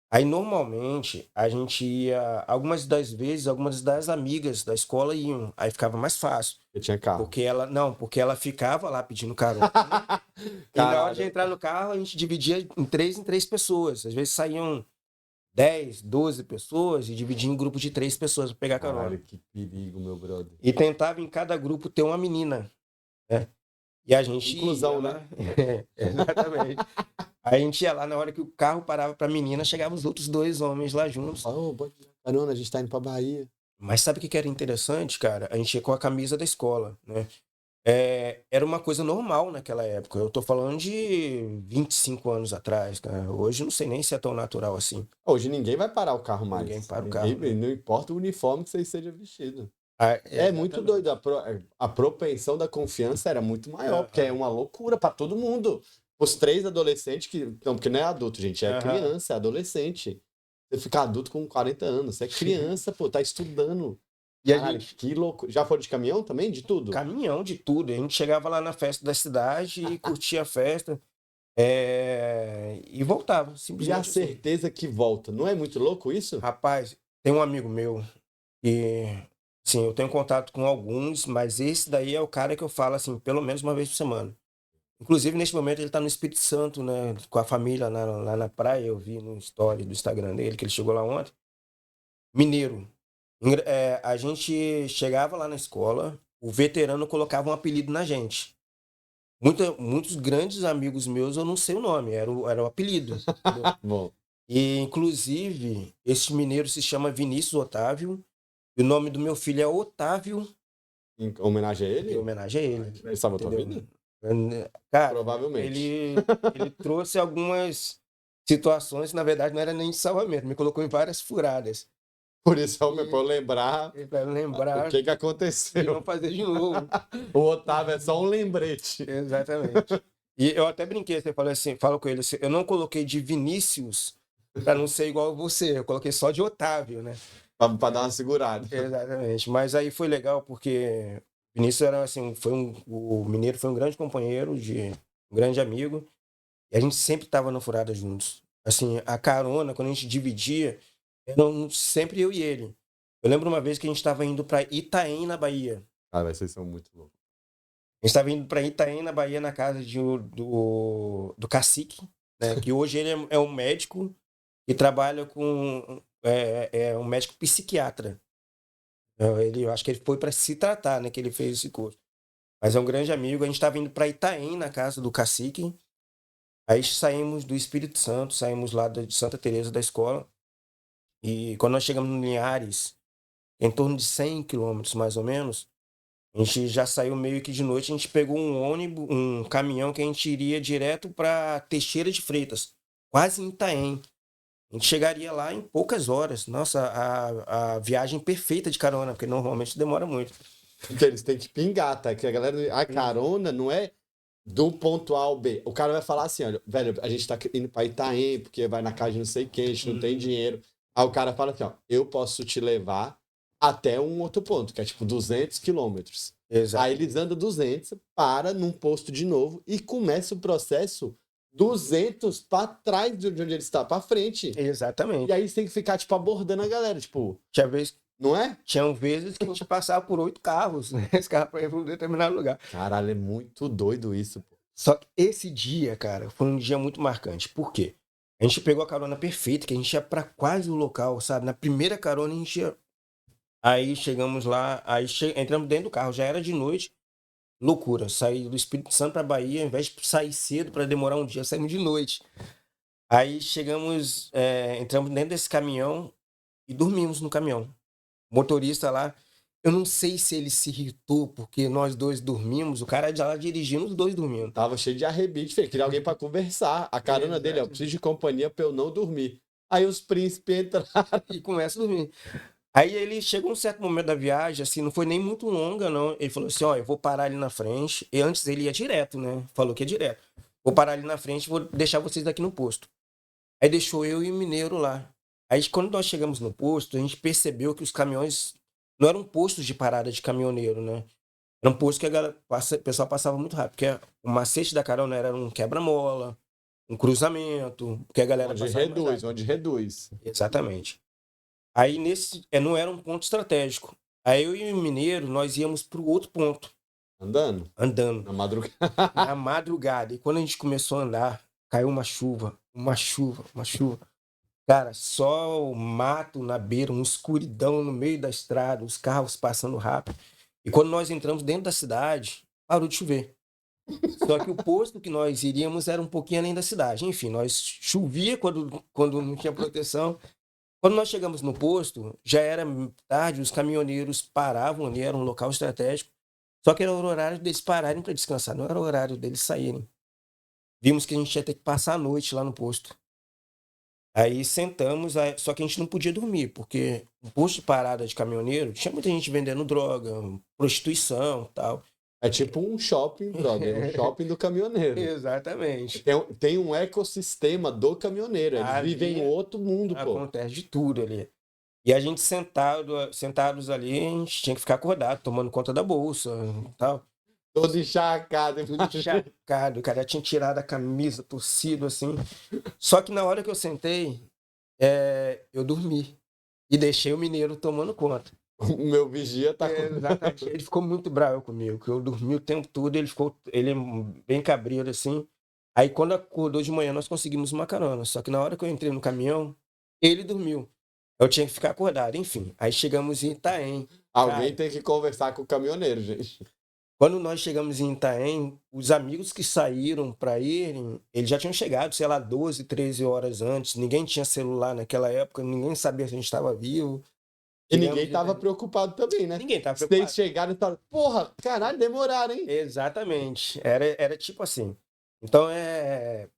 Aí, normalmente, a gente ia, algumas das vezes, algumas das amigas da escola iam, aí ficava mais fácil, Eu tinha carro. porque ela ficava lá pedindo carona, e na hora de Caralho. entrar no carro, a gente dividia em três pessoas, às vezes saíam 10, 12 pessoas e dividia em grupo de 3 pessoas para pegar carona. Caralho, que perigo, meu brother. E tentava em cada grupo ter uma menina, né? E a gente Inclusão, ia lá, né? exatamente. Aí a gente ia lá, na hora que o carro parava pra menina, chegavam os outros 2 homens lá juntos. Ô, bota carona, a gente tá indo pra Bahia. Mas sabe o que que era interessante, cara? A gente ia com a camisa da escola, né? Era uma coisa normal naquela época. Eu tô falando de 25 anos atrás, cara. Hoje eu não sei nem se é tão natural assim. Hoje ninguém vai parar o carro mais. Ninguém para o Ninguém, carro, né? não importa o uniforme que você esteja vestido. Ah, É muito exatamente. doido. A propensão da confiança era muito maior, porque é Aham. uma loucura pra todo mundo. Os 3 adolescentes que. Não, porque não é adulto, gente, é Aham. criança, é adolescente. Você fica adulto com 40 anos. Você é criança, pô, tá estudando. E a Caralho, gente, que louco. Já foram de caminhão também? De tudo? caminhão de tudo. A gente chegava lá na festa da cidade e curtia a festa. E voltava, E a simplesmente assim. certeza que volta. Não é muito louco isso? Rapaz, tem um amigo meu que, sim, eu tenho contato com alguns, mas esse daí é o cara que eu falo assim, pelo menos uma vez por semana. Inclusive, neste momento, ele está no Espírito Santo, né, com a família lá na praia. Eu vi no story do Instagram dele que ele chegou lá ontem. Mineiro. A gente chegava lá na escola, o veterano colocava um apelido na gente. Muitos grandes amigos meus, eu não sei o nome, era o apelido, entendeu? Bom, E, inclusive, esse mineiro se chama Vinícius Otávio, e o nome do meu filho é Otávio, em homenagem a em ele? homenagem a ele, Ele salvou a tua entendeu? vida? Cara, Provavelmente. ele trouxe algumas situações, na verdade, não era nem de salvamento, me colocou em várias furadas. Por isso, pra eu E lembrar para o lembrar que de não aconteceu. fazer de novo. O Otávio é só um lembrete. Exatamente. E eu até brinquei, você falou assim, falo com ele assim, eu não coloquei de Vinícius para não ser igual a você, eu coloquei só de Otávio, né? Pra dar uma segurada. Exatamente. Mas aí foi legal porque o Vinícius era assim, o Mineiro foi um grande companheiro, um grande amigo, e a gente sempre estava na furada juntos. Assim, a carona, quando a gente dividia, eram sempre eu e ele. Eu lembro uma vez que a gente estava indo para Itaém, na Bahia. Cara, vocês são muito loucos. A gente estava indo para Itaém, na Bahia, na casa do cacique, né? Que hoje ele é um médico e trabalha com... É um médico psiquiatra. Eu acho que ele foi para se tratar, né? Que ele fez esse curso. Mas é um grande amigo. A gente estava indo para Itaém, na casa do cacique. Aí saímos do Espírito Santo, saímos lá de Santa Teresa da escola. E quando nós chegamos no Linhares, em torno de 100 quilômetros mais ou menos, a gente já saiu meio que de noite. A gente pegou um ônibus, um caminhão que a gente iria direto para Teixeira de Freitas, quase em Itaém. A gente chegaria lá em poucas horas. Nossa, a viagem perfeita de carona, porque normalmente demora muito. Porque eles têm que pingar, tá? Que a galera. A carona não é do ponto A ao B. O cara vai falar assim: olha, velho, a gente tá indo pra Itaém, porque vai na casa de não sei quem, a gente não tem dinheiro. Aí o cara fala assim: ó, eu posso te levar até um outro ponto, que é tipo 200 quilômetros. Exato. Aí eles andam 200, para num posto de novo e começa o processo 200 pra trás de onde ele está, pra frente. Exatamente. E aí você tem que ficar, tipo, abordando a galera, tipo, não é? Tinham vezes que a gente passava por 8 carros, né? Esse carro para ir para um determinado lugar. Caralho, é muito doido isso, pô. Só que esse dia, cara, foi um dia muito marcante. Por quê? A gente pegou a carona perfeita, que a gente ia para quase o local, sabe? Na primeira carona a gente ia... Aí chegamos lá, entramos dentro do carro, já era de noite. Loucura, saí do Espírito Santo para Bahia, ao invés de sair cedo para demorar um dia, saímos de noite. Aí chegamos, entramos dentro desse caminhão e dormimos no caminhão. O motorista lá, eu não sei se ele se irritou porque nós dois dormimos, o cara já lá dirigindo, os dois dormindo. Tava cheio de arrebite, filho. Queria alguém pra conversar. A carona dele, ó, eu preciso de companhia pra eu não dormir. Aí os príncipes entraram. E começa a dormir. Aí ele chegou um certo momento da viagem, assim, não foi nem muito longa, não. Ele falou assim, ó, eu vou parar ali na frente. E antes ele ia direto, né? Falou que ia direto. Vou parar ali na frente, vou deixar vocês aqui no posto. Aí deixou eu e o mineiro lá. Aí quando nós chegamos no posto, a gente percebeu que os caminhões não eram postos de parada de caminhoneiro, né? Era um posto que o pessoal passava muito rápido, porque o macete da carona era um quebra-mola, um cruzamento, que a galera Onde passava mais reduz, rápido. onde reduz. Exatamente. Aí não era um ponto estratégico. Aí eu e o mineiro, nós íamos para o outro ponto, Andando? andando, Na madrugada. na madrugada. E quando a gente começou a andar, caiu uma chuva, uma chuva, uma chuva. Cara, só o mato na beira, uma escuridão no meio da estrada, os carros passando rápido. E quando nós entramos dentro da cidade, parou de chover. Só que o posto que nós iríamos era um pouquinho além da cidade. Enfim, nós chovia quando não tinha proteção. Quando nós chegamos no posto, já era tarde, os caminhoneiros paravam ali, era um local estratégico. Só que era o horário deles pararem para descansar, não era o horário deles saírem. Vimos que a gente ia ter que passar a noite lá no posto. Aí sentamos, só que a gente não podia dormir, porque o posto de parada de caminhoneiro tinha muita gente vendendo droga, prostituição e tal. É tipo um shopping, brother. É um shopping do caminhoneiro. Exatamente. Tem um ecossistema do caminhoneiro. Eles Ali vivem em outro mundo, pô. acontece de tudo ali. E a gente sentados ali, a gente tinha que ficar acordado, tomando conta da bolsa e tal. Todo encharcado. Tudo encharcado, o cara tinha tirado a camisa, torcido assim. Só que na hora que eu sentei, eu dormi. E deixei o mineiro tomando conta. O meu vigia tá com... Exatamente. Ele ficou muito bravo comigo, que eu dormi o tempo todo, ele é bem cabreiro assim. Aí quando acordou de manhã, nós conseguimos uma carona. Só que na hora que eu entrei no caminhão, ele dormiu. Eu tinha que ficar acordado, enfim. Aí chegamos em Itaém. Alguém Cara, tem que conversar com o caminhoneiro, gente. quando nós chegamos em Itaém, os amigos que saíram para irem, eles já tinham chegado, sei lá, 12, 13 horas antes. Ninguém tinha celular naquela época, ninguém sabia se a gente estava vivo. E ninguém tava preocupado também, né? Ninguém tava preocupado. Vocês chegaram e falaram, porra, caralho, demoraram, hein? Exatamente. Era tipo assim. Então,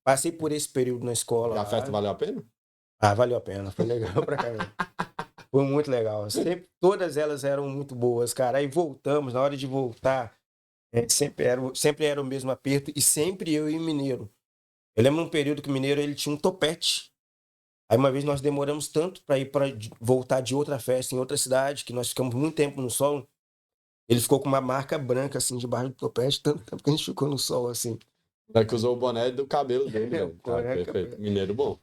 passei por esse período na escola. E a festa valeu a pena? Ah, valeu a pena. Foi legal pra caramba. Foi muito legal. Todas elas eram muito boas, cara. Aí voltamos, na hora de voltar, sempre era o mesmo aperto e sempre eu e o mineiro. Eu lembro um período que o mineiro ele tinha um topete. Aí uma vez nós demoramos tanto para voltar de outra festa em outra cidade, que nós ficamos muito tempo no sol. Ele ficou com uma marca branca assim debaixo do topete, tanto tempo que a gente ficou no sol assim. É que usou o boné do cabelo dele, velho. Cara, Boné do perfeito. cabelo. Mineiro bom.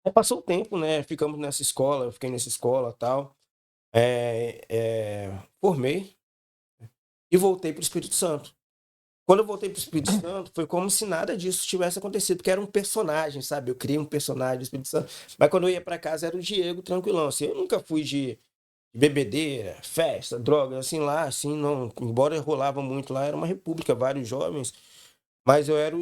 Aí passou o tempo, né? Ficamos nessa escola, eu fiquei nessa escola e tal. Formei e voltei para o Espírito Santo. Quando eu voltei para o Espírito Santo, foi como se nada disso tivesse acontecido, porque era um personagem, sabe? Eu criei um personagem do Espírito Santo. Mas quando eu ia para casa era o Diego tranquilão. Assim, eu nunca fui de bebedeira, festa, droga, assim lá, assim, não. Embora rolava muito lá, era uma república, vários jovens. Mas eu era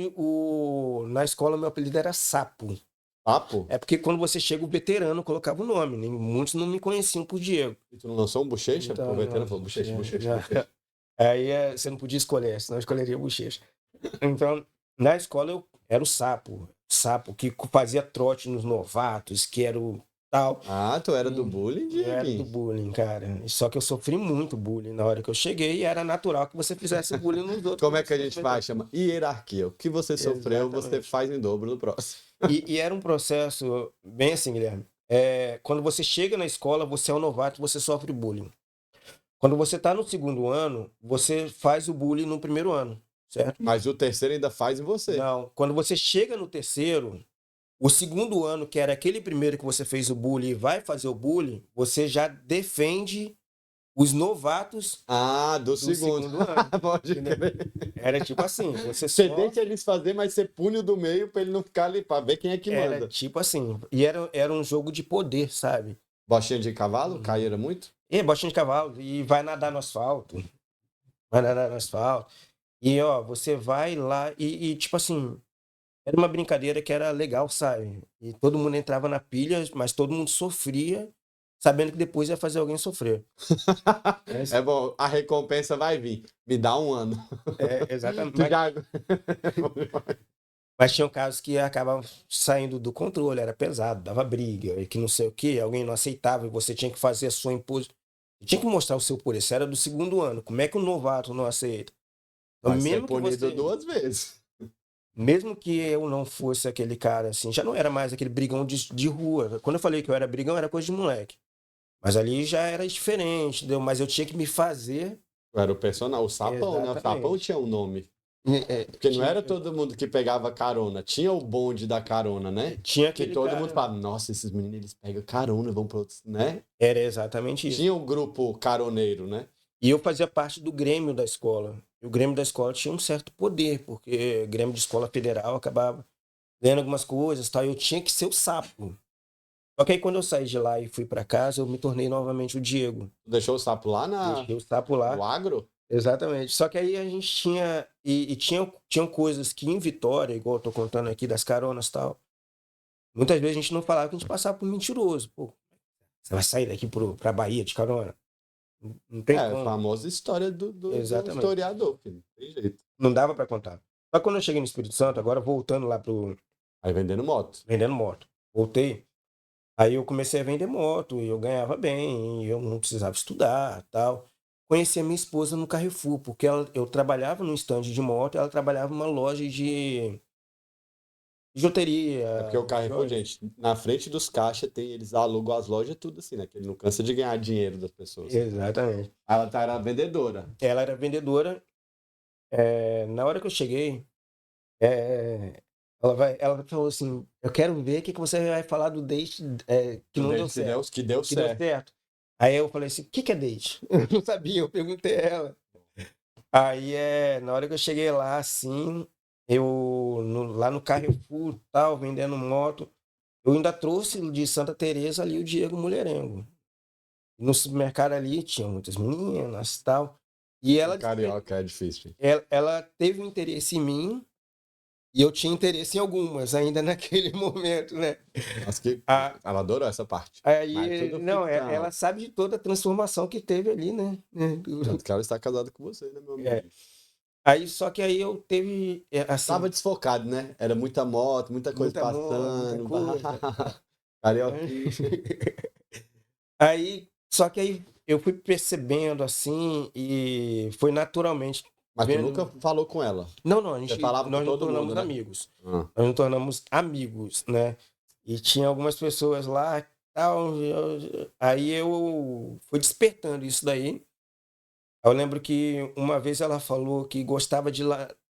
na escola, meu apelido era Sapo. Papo? É porque quando você chega, o veterano colocava o nome. Muitos não me conheciam por Diego. E tu não lançou um bochecha? Então, Aproveitando, não, falou bochecha, bochecha, já- bochecha. Aí você não podia escolher, senão eu escolheria bochecha. Então, na escola eu era o Sapo. Sapo que fazia trote nos novatos, que era o tal. Ah, tu era do E bullying, eu era do Dieguinho? bullying, cara. Só que eu sofri muito bullying na hora que eu cheguei e era natural que você fizesse bullying nos outros. Como é que a gente faz? Chama hierarquia. O que você sofreu, você Exatamente. faz em dobro no próximo. E era um processo bem assim, Guilherme. Quando você chega na escola, você é um novato, você sofre bullying. Quando você está no segundo ano, você faz o bullying no primeiro ano, certo? Mas o terceiro ainda faz em você. Não, quando você chega no terceiro, o segundo ano, que era aquele primeiro que você fez o bullying e vai fazer o bullying, você já defende os novatos Ah, do do segundo. segundo ano. Pode Entendeu? crer. Era tipo assim, você Você só... deixa eles fazer, mas você pune o do meio pra ele não ficar ali, pra ver quem é que Era manda. tipo assim, e era um jogo de poder, sabe? Bochinha de cavalo? Uhum. Caíra muito? E botinha de cavalo, e vai nadar no asfalto, vai nadar no asfalto. E ó, você vai lá tipo assim, era uma brincadeira que era legal, sabe? E todo mundo entrava na pilha, mas todo mundo sofria, sabendo que depois ia fazer alguém sofrer. É bom, a recompensa vai vir. Me dá um ano. Exatamente. Tu já... Mas tinham casos que acabavam saindo do controle, era pesado, dava briga, e que não sei o quê, alguém não aceitava e você tinha que fazer a sua imposição. Tinha que mostrar o seu poder. Isso era do segundo ano. Como é que um novato não aceita? Então, Vai ser punido duas vezes. mesmo que eu não fosse aquele cara assim, já não era mais aquele brigão de rua. Quando eu falei que eu era brigão, era coisa de moleque. Mas ali já era diferente, entendeu? Mas eu tinha que me fazer. Era o personagem, o sapão, né? O sapão Exatamente. tinha um nome. Porque não era todo mundo que pegava carona. Tinha o bonde da carona, né? Tinha Que aquele todo cara. mundo falava, nossa, esses meninos eles pegam carona, vão para outros, né? Era exatamente isso. Tinha o grupo caroneiro, né? E eu fazia parte do Grêmio da escola. E o Grêmio da escola tinha um certo poder, porque o Grêmio de escola federal acabava ganhando algumas coisas, tal. Eu tinha que ser o sapo. Só que aí quando eu saí de lá e fui para casa, eu me tornei novamente o Diego. Deixou o sapo lá Deixei o sapo lá. no agro? Exatamente. Só que aí a gente tinha. Tinham coisas que em Vitória, igual eu tô contando aqui das caronas e tal, muitas vezes a gente não falava que a gente passava por mentiroso. Pô, você vai sair daqui pra Bahia de carona? Não tem É, a como. famosa história do Exatamente. historiador, filho. Não tem jeito. Não dava pra contar. Só que quando eu cheguei no Espírito Santo, agora voltando lá pro. Aí vendendo moto. Vendendo moto. Voltei. Aí eu comecei a vender moto e eu ganhava bem, e eu não precisava estudar tal. Conheci a minha esposa no Carrefour, porque eu trabalhava num stand de moto, ela trabalhava numa loja de bijuteria, É porque o Carrefour, joias. gente, na frente dos caixas tem, eles alugam as lojas tudo assim, né? Que ele não cansa de ganhar dinheiro das pessoas. Exatamente. Era vendedora. Ela era vendedora. Na hora que eu cheguei, é, ela falou assim: eu quero ver o que você vai falar do date que não deu certo. Que deu Que deu certo. certo. Aí eu falei assim: o que é date? Eu não sabia, eu perguntei a ela. Aí na hora que eu cheguei lá, assim, lá no Carrefour, tal, vendendo moto, eu ainda trouxe de Santa Teresa ali o Diego Mulherengo. No supermercado ali tinha muitas meninas, tal. E Carioca é difícil. ela teve um interesse em mim e eu tinha interesse em algumas ainda naquele momento, né? Acho que Ah, ela adorou essa parte. Aí, Mas tudo não, ficção. ela sabe de toda a transformação que teve ali, né? Tanto que ela está casada com você, né, meu amigo? Aí, só que aí eu teve, assim, Tava desfocado, né? Era muita moto, muita coisa muita moto, passando. muita coisa. Carioquinha. Aí, só que aí eu fui percebendo assim e foi naturalmente Mas tu vendo. nunca falou com ela. Não, Você falava nós com nos todo tornamos mundo, né? amigos. Ah. Nós nos tornamos amigos, né? E tinha algumas pessoas lá, tal, aí eu fui despertando isso daí. Eu lembro que uma vez ela falou que gostava de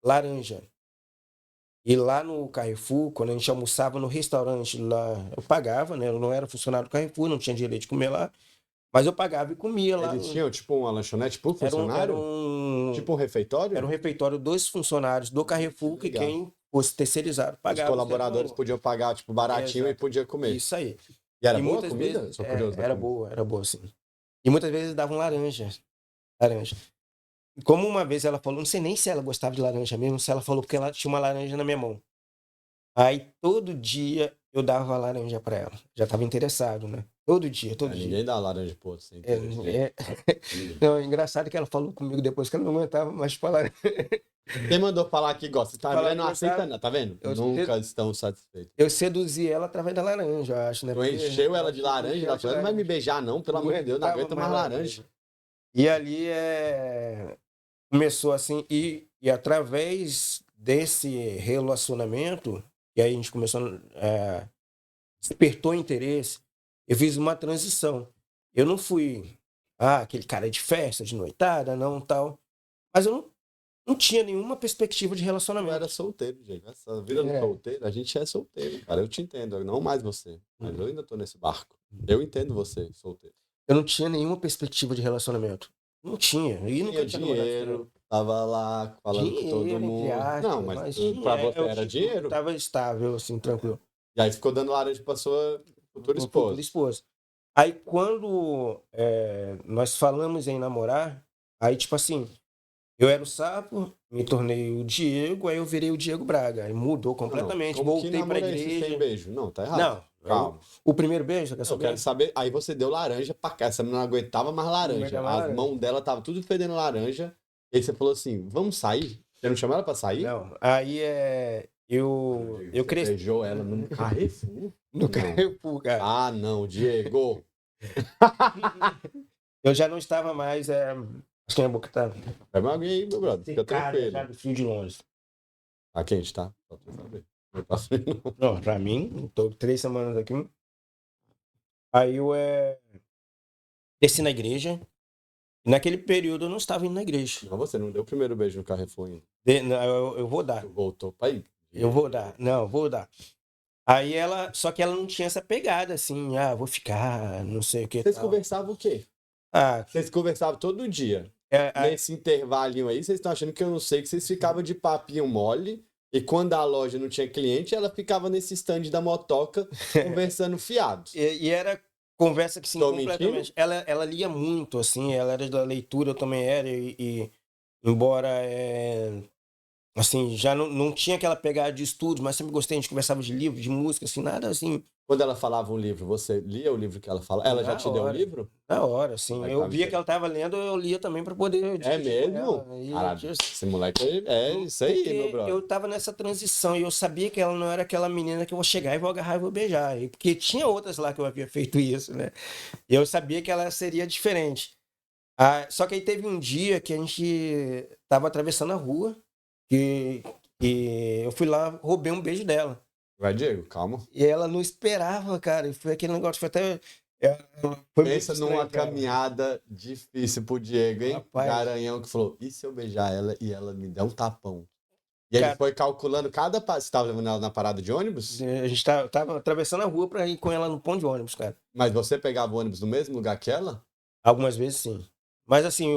laranja. E lá no Carrefour, quando a gente almoçava no restaurante lá, eu pagava, né? Eu não era funcionário do Carrefour, não tinha direito de comer lá. Mas eu pagava e comia lá. Eles tinham, tipo, uma lanchonete por funcionário? Tipo um refeitório? Era um refeitório dos funcionários do Carrefour, que legal. quem fosse terceirizado Os pagava. colaboradores podiam pagar, tipo, baratinho e Exato. podia comer. Isso aí. E era E boa a muitas comida? vezes Sou curioso da comida. era boa, sim. E muitas vezes davam laranja. Laranja. E como uma vez ela falou, não sei nem se ela gostava de laranja mesmo, se ela falou porque ela tinha uma laranja na minha mão. Aí todo dia eu dava laranja para ela. Já estava interessado, né? Todo dia, todo dia. Ninguém dá laranja pro outro sem É, querer. Não, é engraçado que ela falou comigo depois que ela não aguentava mais falar. Quem mandou falar que gosta? Tá Falar vendo? Não que aceita, gostava. não. Tá vendo? Eu, Nunca estão satisfeitos. eu seduzi ela através da laranja, eu acho, né? Tu Porque encheu ela de eu laranja, enchi ela ela de falou, não vai me laranja. beijar não, pelo amor de Deus, não aguento mais laranja. E ali começou assim, e através desse relacionamento, e aí a gente começou, despertou interesse, eu fiz uma transição. Eu não fui, aquele cara de festa, de noitada, não, tal. Mas eu não tinha nenhuma perspectiva de Eu relacionamento. era solteiro, gente. Essa vida do solteiro, a gente é solteiro, cara. Eu te entendo, não mais você. Mas eu ainda tô nesse barco. Eu entendo você, solteiro. Eu não tinha nenhuma perspectiva de relacionamento. Não tinha. E nunca Tinha tinha namorado de dinheiro, tava lá falando com todo dinheiro, entre mundo. aspas, Não, mas pra você era dinheiro. Tava estável, assim, tranquilo. E aí ficou dando laranja pra sua futura Futura esposa. esposa. Aí quando nós falamos em namorar, aí tipo assim, eu era o Sapo, me tornei o Diego, aí eu virei o Diego Braga. Aí mudou completamente, Como que voltei pra namoro é esse igreja. sem beijo? Não, tá errado. Não, Calma. o primeiro beijo, quer Eu saber? quero saber. Aí você deu laranja pra cá. Essa menina não aguentava mais laranja. aguentava mais As laranja. mãos dela tava tudo fedendo laranja. E aí você falou assim: vamos sair? Você não chamou ela pra sair? Não, aí eu Você cresci beijou ela no Carrefour. no Não. Carrefour, cara. Ah, não, Diego. Eu já não estava mais. Acho que a minha boca tá. Pega uma aguinha aí, meu brother. Fica Secada já tranquilo. do frio de Londres. Tá quente, tá? Só pra saber. Não tá frio, não. Não, pra mim, tô 3 semanas aqui. Aí eu desci na igreja. E naquele período eu não estava indo na igreja. Não, você não deu o primeiro beijo no Carrefour ainda. Não, eu vou dar. Tu voltou pra ir. Eu vou dar. Não, vou dar. Aí só que ela não tinha essa pegada assim, vou ficar, não sei o que. Vocês conversavam o quê? Vocês conversavam todo dia. Nesse intervalinho aí, vocês estão achando que eu não sei que vocês ficavam de papinho mole e quando a loja não tinha cliente, ela ficava nesse stand da motoca conversando fiados. E era conversa que sim, Tô completamente. Ela lia muito, assim, ela era da leitura, eu também era, e embora assim, já não tinha aquela pegada de estudos, mas sempre gostei, a gente conversava de livro, de música, assim, nada assim. Quando ela falava um livro, você lia o livro que ela falava? Ela já Na te deu o hora. livro? Na hora, assim. Aí Eu tá via me que ela estava lendo, eu lia também para poder É dividir com mesmo? ela. E, Caralho, tipo, esse moleque é isso aí, porque meu brother. eu tava nessa transição e eu sabia que ela não era aquela menina que eu vou chegar e vou agarrar e vou beijar. Porque tinha outras lá que eu havia feito isso, né? E eu sabia que ela seria diferente. Só que aí teve um dia que a gente tava atravessando a rua e eu fui lá, roubei um beijo dela. Vai, Diego, calma. E ela não esperava, cara. E foi aquele negócio, foi até. Pensa Foi muito estranho, numa cara. caminhada difícil pro Diego, hein? Rapaz. Garanhão que falou, e se eu beijar ela e ela me der um tapão? E ele Cara, foi calculando cada passo. Você tava levando ela na parada de ônibus? a gente tava atravessando a rua pra ir com ela no ponto de ônibus, cara. Mas você pegava o ônibus no mesmo lugar que ela? Algumas vezes sim. Mas assim,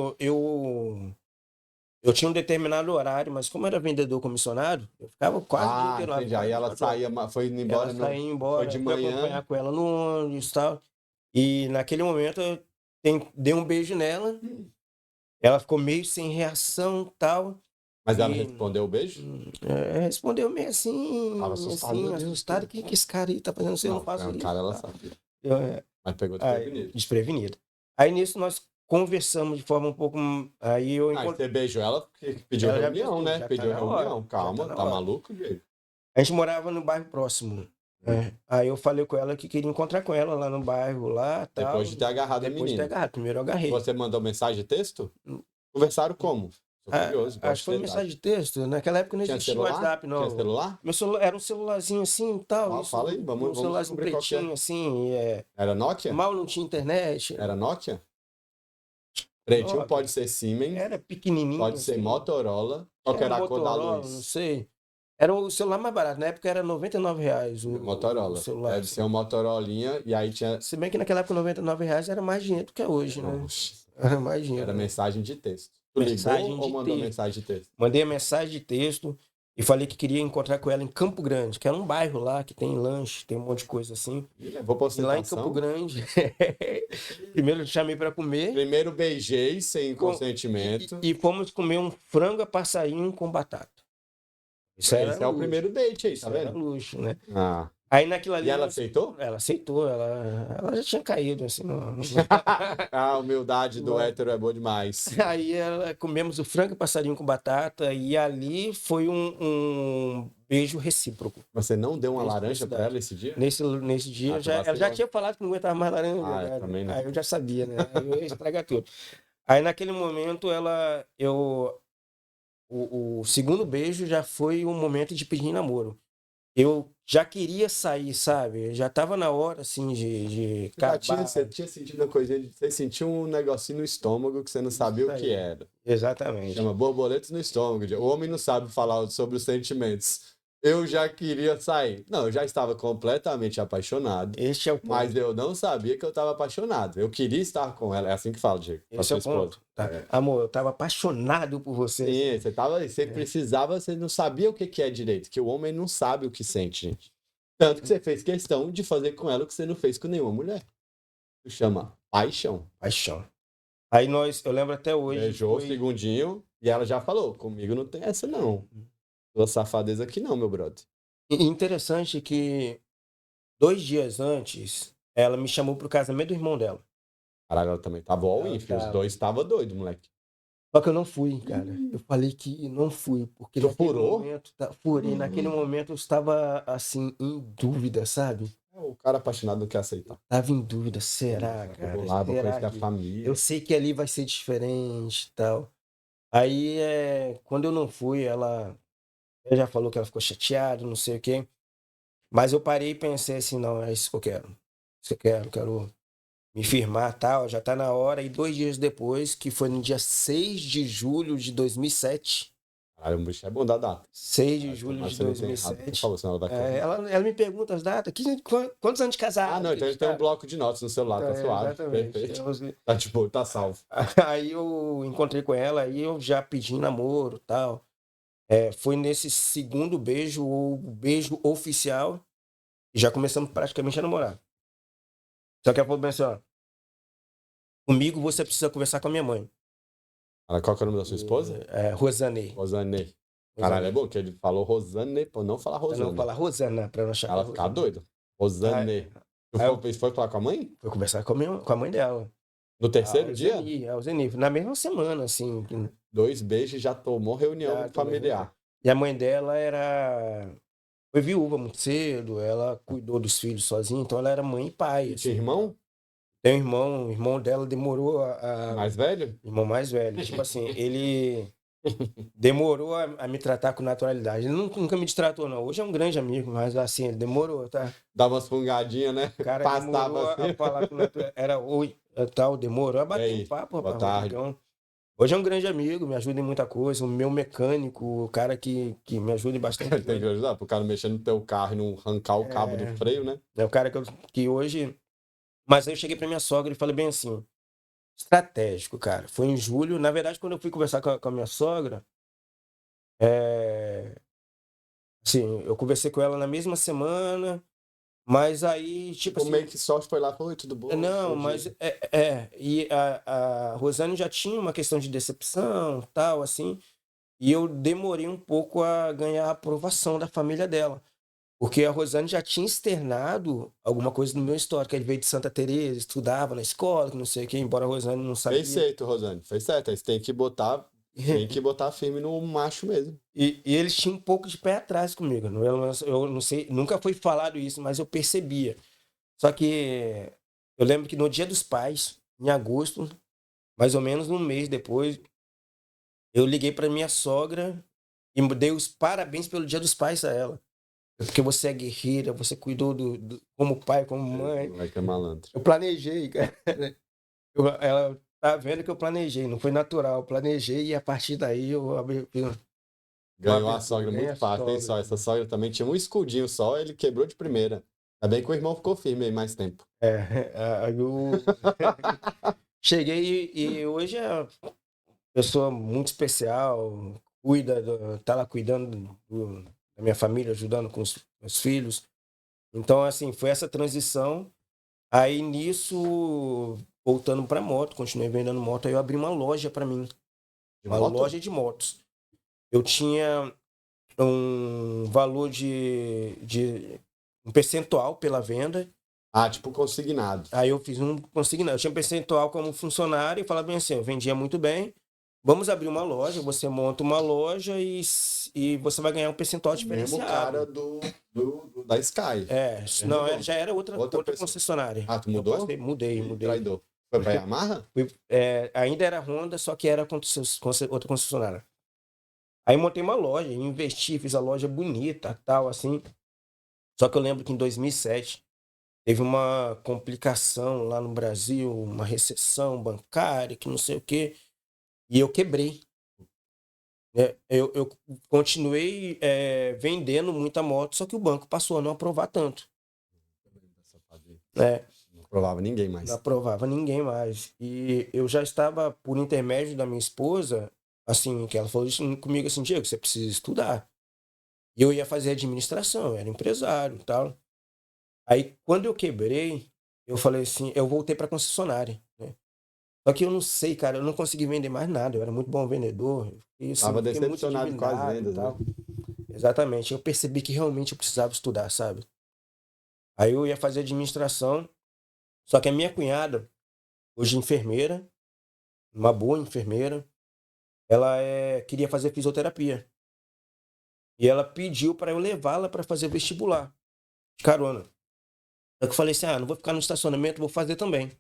eu tinha um determinado horário, mas como era vendedor comissionário, eu ficava quase o dia inteiro lá. Entendi. Aí ela saía, foi indo embora. Ela saía embora, foi de fui manhã. acompanhar com ela no ônibus e tal. E naquele momento eu dei um beijo nela. Ela ficou meio sem reação e tal. Mas ela E- respondeu o beijo? Respondeu meio assim, Tava assustado, assim, meu Deus. assustado. O que esse cara aí tá fazendo? Eu não faço isso. Cara, ela tá? sabe. Eu, Mas pegou Aí, desprevenido. desprevenido. Aí nisso nós conversamos de forma um pouco. Aí eu Aí encontrei. você beijou ela porque pediu Ela já reunião, beijou, né? já tá Pediu na hora, reunião. já Calma, tá na tá hora. maluco, Diego? A gente morava no bairro próximo. Aí eu falei com ela que queria encontrar com ela lá no bairro, lá tal. Depois de ter agarrado a Depois de ter menina. agarrado. Primeiro eu agarrei. Você mandou mensagem de texto? Conversaram como? Tô curioso. Acho que foi mensagem de texto. Naquela época não Tinha existia celular? WhatsApp, não. Tinha celular? Meu celular era um celularzinho assim e tal. Fala aí, vamos um celularzinho descobrir qual que é. pretinho, assim. Era Nokia? Mal não tinha internet. Era Nokia? Pretinho Nokia. pode ser Siemens, Era pequenininho. pode ser assim. Motorola. Qual que era a cor da Motorola, luz? não sei. Era o celular mais barato. Na época era R$ 99 o Motorola. celular. Deve ser um Motorolinha, e aí tinha. Se bem que naquela época R$ 99 era mais dinheiro do que é hoje, né? Oxe, Era mais dinheiro. era Né? mensagem de texto. Tu Mensagem ligou ou de mandou texto. mensagem de texto? Mandei a mensagem de texto e falei que queria encontrar com ela em Campo Grande, que era um bairro lá que tem lanche, tem um monte de coisa assim. E levou pra E lá em Campo ostentação. Grande, primeiro eu chamei para comer Primeiro beijei sem com- consentimento. e fomos comer um frango a passarinho com batata. Isso Esse era é o luxo. primeiro date aí, Isso tá era vendo? luxo, né? Ah. Aí naquilo ali. E ela aceitou? Ela aceitou, ela já tinha caído, assim. A humildade do Não. hétero é boa demais. Aí comemos o frango e passarinho com batata e ali foi um beijo recíproco. Você não deu uma Beijo de laranja pra felicidade. ela esse dia? Nesse dia, tu ela já vacilou. tinha falado que não aguentava mais laranja. Ah, cara. também não. Aí eu já sabia, né? Aí eu ia estragar tudo. Aí naquele momento, o segundo beijo já foi um momento de pedir namoro. Eu já queria sair, sabe? Já tava na hora, assim, de Você tinha sentido uma coisinha, você sentiu um negocinho no estômago que você não sabia o que era. Exatamente. Chama borboletas no estômago. O homem não sabe falar sobre os sentimentos. Eu já queria sair. Não, eu já estava completamente apaixonado. Este é o ponto. Mas eu não sabia que eu estava apaixonado. Eu queria estar com ela. É assim que fala, Diego. Esse é o ponto. Tá. Amor, eu tava apaixonado por você. Sim, você precisava, você não sabia o que é direito. Que o homem não sabe o que sente, gente. Tanto que você fez questão de fazer com ela o que você não fez com nenhuma mulher. Isso chama paixão. Paixão. Aí eu lembro até hoje. Beijou o segundinho e ela já falou: comigo não tem essa, não. Tua safadeza aqui não, meu brother. Interessante que 2 dias antes, ela me chamou pro casamento do irmão dela. Caralho, ela também tava all-in, filho. Os dois estavam doidos, moleque. Só que eu não fui, cara. Eu falei que não fui, porque Tu naquele furou? momento, furei. Naquele momento eu estava, assim, em dúvida, sabe? O cara apaixonado não quer aceitar. Tava em dúvida, será, cara? Vou lá, vou Será conhecer a que... família. Eu sei que ali vai ser diferente e tal. Aí, quando eu não fui, ela já falou que ela ficou chateada, não sei o quê. Mas eu parei e pensei assim, não, é isso que eu quero. Isso que eu quero me firmar, tal, já tá na hora. E 2 dias depois, que foi no dia 6 de julho de 2007. Caralho, o bicho é bom da data. 6 de julho Mas de você não tem errado, por 2007. favor, senão ela vai correr. Ela me pergunta as datas. Quantos anos de casado? Ah, não, então ele tem um bloco de notas no celular, tá suave. Exatamente. Perfeito. Tá tipo, tá salvo. Aí eu encontrei com ela, aí eu já pedi namoro, tal. Foi nesse segundo beijo, o beijo oficial, e já começamos praticamente a namorar. Só que ela falou bem assim, ó, comigo você precisa conversar com a minha mãe. Qual que é o nome da sua esposa? Rosane. Rosane. Caralho, é bom que ele falou Rosane, por não falar Pra Rosane. não falar Rosana, pra não achar Ela ficar doida. Rosane. Tu foi falar com a mãe? Foi conversar com a mãe dela. No terceiro dia? Zeni, na mesma semana, assim. 2 beijos já tomou reunião familiar. E a mãe dela foi viúva muito cedo, ela cuidou dos filhos sozinha, então ela era mãe e pai. Assim. Tinha irmão? Tem um irmão, o irmão dela demorou Mais velho? Irmão mais velho. Tipo assim, ele demorou a me tratar com naturalidade. Ele nunca me destratou, não. Hoje é um grande amigo, mas assim, ele demorou, tá? Dava umas fungadinhas, né? O cara Passava demorou assim. a falar com naturalidade. Era oi, tal, demorou a bater um papo, boa rapaz. tarde. Rodrigão. Hoje é um grande amigo, me ajuda em muita coisa. O meu mecânico, o cara que me ajuda em bastante Tem que ajudar, pro cara mexer no teu carro e não arrancar o cabo do freio, né? É o cara que hoje... Mas aí eu cheguei pra minha sogra e falei bem assim, estratégico, cara. Foi em julho. Na verdade, quando eu fui conversar com a minha sogra, assim, eu conversei com ela na mesma semana, mas aí, tipo assim... meio que só foi lá e falou, oi, tudo bom? Não, mas e a Rosane já tinha uma questão de decepção, tal, assim, e eu demorei um pouco a ganhar a aprovação da família dela. Porque a Rosane já tinha externado alguma coisa no meu histórico. Ele veio de Santa Teresa, estudava na escola, que não sei o quê, embora a Rosane não sabia. Fez certo, Rosane. Fez certo. Aí você tem que botar firme no macho mesmo. E eles tinham um pouco de pé atrás comigo. Eu não sei, nunca foi falado isso, mas eu percebia. Só que eu lembro que no Dia dos Pais, em agosto, mais ou menos um mês depois, eu liguei para minha sogra e dei os parabéns pelo Dia dos Pais a ela. Porque você é guerreira, você cuidou como pai, como mãe. Vai que é malandro. Eu planejei, cara. Ela tá vendo que eu planejei, não foi natural. Eu planejei e a partir daí eu abri. Ganhou Uma a sogra vergonha, muito fácil, hein, só? Essa sogra também tinha um escudinho só, ele quebrou de primeira. Ainda bem que o irmão ficou firme aí mais tempo. Aí eu cheguei e hoje é uma pessoa muito especial, tá lá cuidando da minha família, ajudando com os meus filhos. Então, assim, foi essa transição. Aí nisso, voltando para moto, continuei vendendo moto, aí eu abri uma loja para mim, De uma moto? loja de motos. Eu tinha um valor de um percentual pela venda. Ah, tipo consignado. Aí eu fiz um consignado. Eu tinha um percentual como funcionário e falava bem assim, eu vendia muito bem. Vamos abrir uma loja, você monta uma loja e você vai ganhar um percentual O mesmo cara diferenciado. da Sky. Mesmo Não, dono. já era Outra outra pessoa. concessionária. Ah, tu Eu mudou? passei, mudei, Ih, mudei. traidor. Foi pra Yamaha? Ainda era Honda, só que era outra concessionária. Aí montei uma loja, investi, fiz a loja bonita, tal, assim. Só que eu lembro que em 2007 teve uma complicação lá no Brasil, uma recessão bancária, que não sei o quê, e eu quebrei. Né? Eu continuei vendendo muita moto, só que o banco passou a não aprovar tanto. Né? Não provava ninguém Não mais. aprovava ninguém mais. E eu já estava, por intermédio da minha esposa, assim, que ela falou isso comigo assim, Diego, você precisa estudar. E eu ia fazer administração, eu era empresário e tal. Aí, quando eu quebrei, eu falei assim, eu voltei para concessionária, né? Só que eu não sei, cara, eu não consegui vender mais nada. Eu era muito bom vendedor, e assim, Tava fiquei muito decepcionado com as endividado e vendas, né? tal. Exatamente. Eu percebi que realmente eu precisava estudar, sabe? Aí eu ia fazer administração, só que a minha cunhada, hoje enfermeira, uma boa enfermeira, ela queria fazer fisioterapia. E ela pediu para eu levá-la para fazer vestibular, de carona. Só que eu falei assim, não vou ficar no estacionamento, vou fazer também.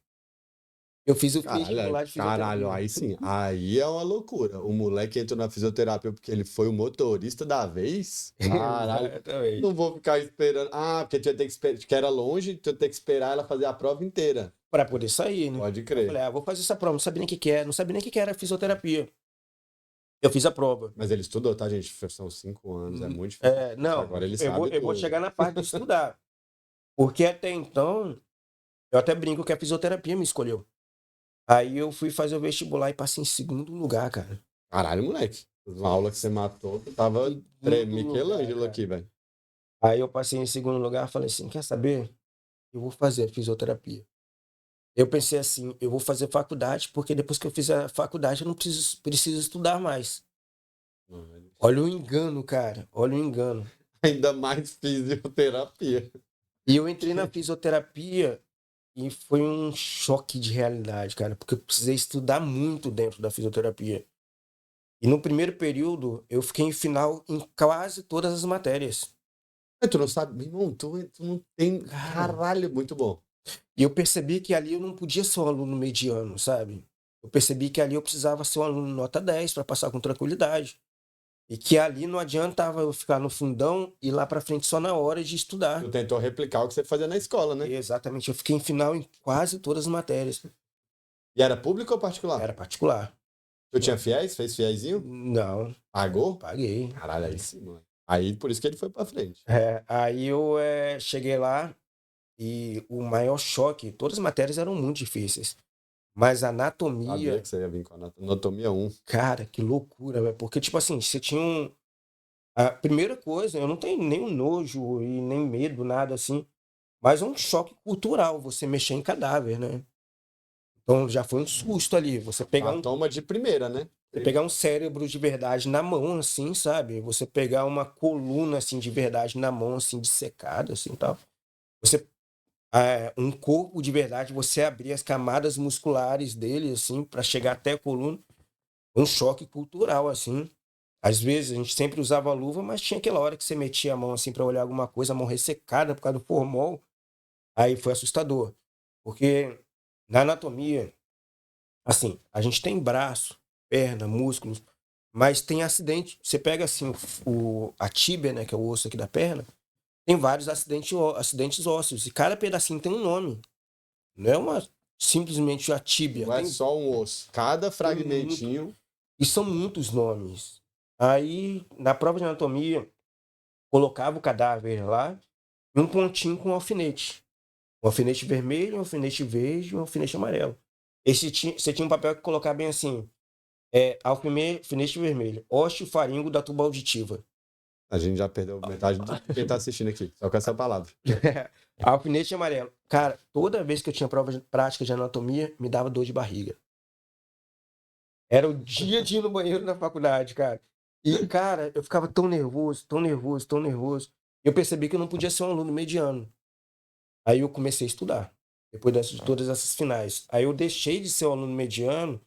Eu fiz o Caralho, vestibular de caralho, fisioterapia. aí sim. Aí é uma loucura. O moleque entrou na fisioterapia porque ele foi o motorista da vez. Caralho. Exatamente. Não vou ficar esperando. Ah, porque tu ia ter que esperar, que era longe, tu ia ter que esperar ela fazer a prova inteira. Para poder sair, né? Pode Eu falei, crer. vou fazer essa prova, não sabia nem o que que era, não sabia nem o que que era fisioterapia. Eu fiz a prova. Mas ele estudou, tá, gente? São 5 anos, é muito difícil. Não, Agora ele sabe eu vou tudo. chegar na parte de estudar. Porque até então, eu até brinco que a fisioterapia me escolheu. Aí eu fui fazer o vestibular e passei em segundo lugar, cara. Caralho, moleque. Uma aula que você matou, tu tava Segundo lugar, Michelangelo cara. aqui, velho. Aí eu passei em segundo lugar, falei assim, quer saber? Eu vou fazer a fisioterapia. Eu pensei assim, eu vou fazer faculdade, porque depois que eu fizer a faculdade eu não preciso estudar mais. Olha o engano, cara. Olha o engano. Ainda mais fisioterapia. E eu entrei na fisioterapia e foi um choque de realidade, cara, porque eu precisei estudar muito dentro da fisioterapia. E no primeiro período, eu fiquei em final em quase todas as matérias. Mas tu não sabe, meu irmão, tu não tem. Cara, Caralho, muito bom. e eu percebi que ali eu não podia ser um aluno mediano, sabe? Eu percebi que ali eu precisava ser um aluno nota 10 para passar com tranquilidade. E que ali não adiantava eu ficar no fundão e ir lá para frente só na hora de estudar. Tu tentou replicar o que você fazia na escola, né? Exatamente, eu fiquei em final em quase todas as matérias. E era público ou particular? Era particular. Tu tinha fiéis? Fez fiéisinho? Não, Pagou? paguei. Caralho, aí sim, mano. Aí por isso que ele foi pra frente. Aí eu cheguei lá e o maior choque, todas as matérias eram muito difíceis, mas a Sabia anatomia, que você ia vir com a anatomia 1. cara, que loucura, velho. Porque, tipo assim, você tinha a primeira coisa, eu não tenho nenhum nojo e nem medo, nada assim, mas é um choque cultural você mexer em cadáver, né? Então já foi um susto ali, A toma de primeira, né? você pegar um cérebro de verdade na mão, assim, sabe? Você pegar uma coluna, assim, de verdade na mão, assim, dissecada, assim, tal. Você, um corpo de verdade, você abrir as camadas musculares dele, assim, para chegar até a coluna. Um choque cultural, assim. Às vezes a gente sempre usava luva, mas tinha aquela hora que você metia a mão, assim, para olhar alguma coisa, a mão ressecada por causa do formol. Aí foi assustador. Porque na anatomia, assim, a gente tem braço, perna, músculos, mas tem acidente. Você pega assim a tíbia, né, que é o osso aqui da perna, tem vários acidentes ósseos e cada pedacinho tem um nome. Não é simplesmente a tíbia, Não é só um osso. Cada tem muito, fragmentinho. e são muitos nomes. Aí, na prova de anatomia, colocava o cadáver lá e um pontinho com um alfinete. Um alfinete vermelho, um alfinete verde e um alfinete amarelo. Você tinha um papel que colocava bem assim, alfinete vermelho, osteofaringo da tuba auditiva. A gente já perdeu metade de quem tá assistindo aqui, só com essa palavra. Alfinete amarelo. Cara, toda vez que eu tinha prova prática de anatomia, me dava dor de barriga. Era o dia de ir no banheiro na faculdade, cara. E, cara, eu ficava tão nervoso, tão nervoso, tão nervoso. Eu percebi que eu não podia ser um aluno mediano. Aí eu comecei a estudar, depois de todas essas finais. Aí eu deixei de ser um aluno mediano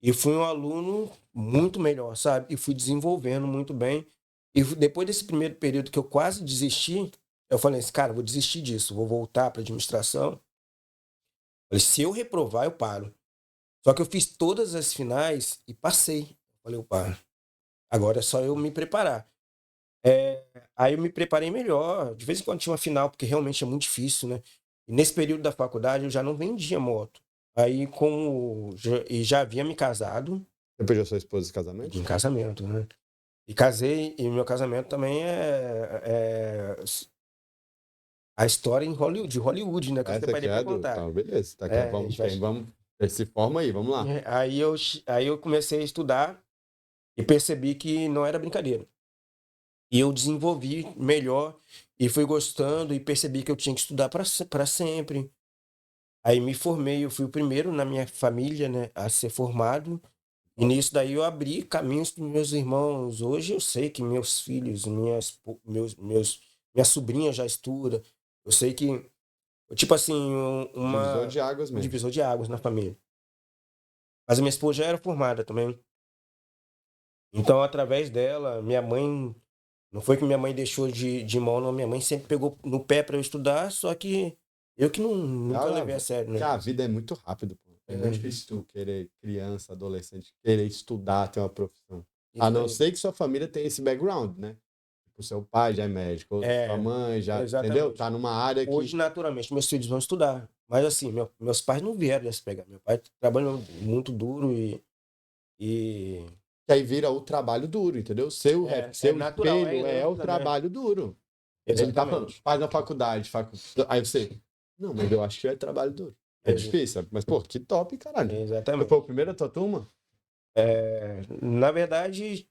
e fui um aluno muito melhor, sabe? E fui desenvolvendo muito bem. E depois desse primeiro período que eu quase desisti, eu falei assim, cara, vou desistir disso, vou voltar para administração. Falei, se eu reprovar, eu paro. Só que eu fiz todas as finais e passei. Falei, eu paro. Agora é só eu me preparar. Aí eu me preparei melhor. De vez em quando tinha uma final, porque realmente é muito difícil, né? E nesse período da faculdade eu já não vendia moto. Aí, e já havia me casado. Você pediu sua esposa de casamento? Em casamento, né? E casei, e meu casamento também é a história em Hollywood, de Hollywood, né? Que eu Essa aqui separei é pra a do... contar. Tá, beleza. Tá aqui, É, a vamos, gente vai... vamos... Se forma aí, vamos lá. Aí eu comecei a estudar e percebi que não era brincadeira. E eu desenvolvi melhor e fui gostando e percebi que eu tinha que estudar para sempre. Aí me formei, eu fui o primeiro na minha família, né, a ser formado. E nisso daí eu abri caminhos para meus irmãos. Hoje eu sei que meus filhos, minha sobrinha já estuda. Eu sei que, tipo assim, Divisor de águas um mesmo. divisor de águas na família. Mas a minha esposa já era formada também. Então, através dela, minha mãe. Não foi que minha mãe deixou de mão, não. Minha mãe sempre pegou no pé para eu estudar, só que eu que nunca levei a sério, né? Porque a vida é muito rápido, pô. É muito difícil tu querer, criança, adolescente, querer estudar, ter uma profissão. A não ser que sua família tenha esse background, né? O seu pai já é médico, ou sua mãe já, entendeu? Tá numa área que... Hoje, naturalmente, meus filhos vão estudar. Mas assim, meus pais não vieram dessa pegar. Meu pai trabalha muito duro e Que aí vira o trabalho duro, entendeu? Seu natural, espelho é o herança, né? trabalho duro. Ele tá falando, Exatamente. faz na faculdade, aí você... Não, mas eu acho que é trabalho duro. É difícil, mas, pô, que top, caralho. Você Exatamente. foi o primeiro da tua turma? Na verdade,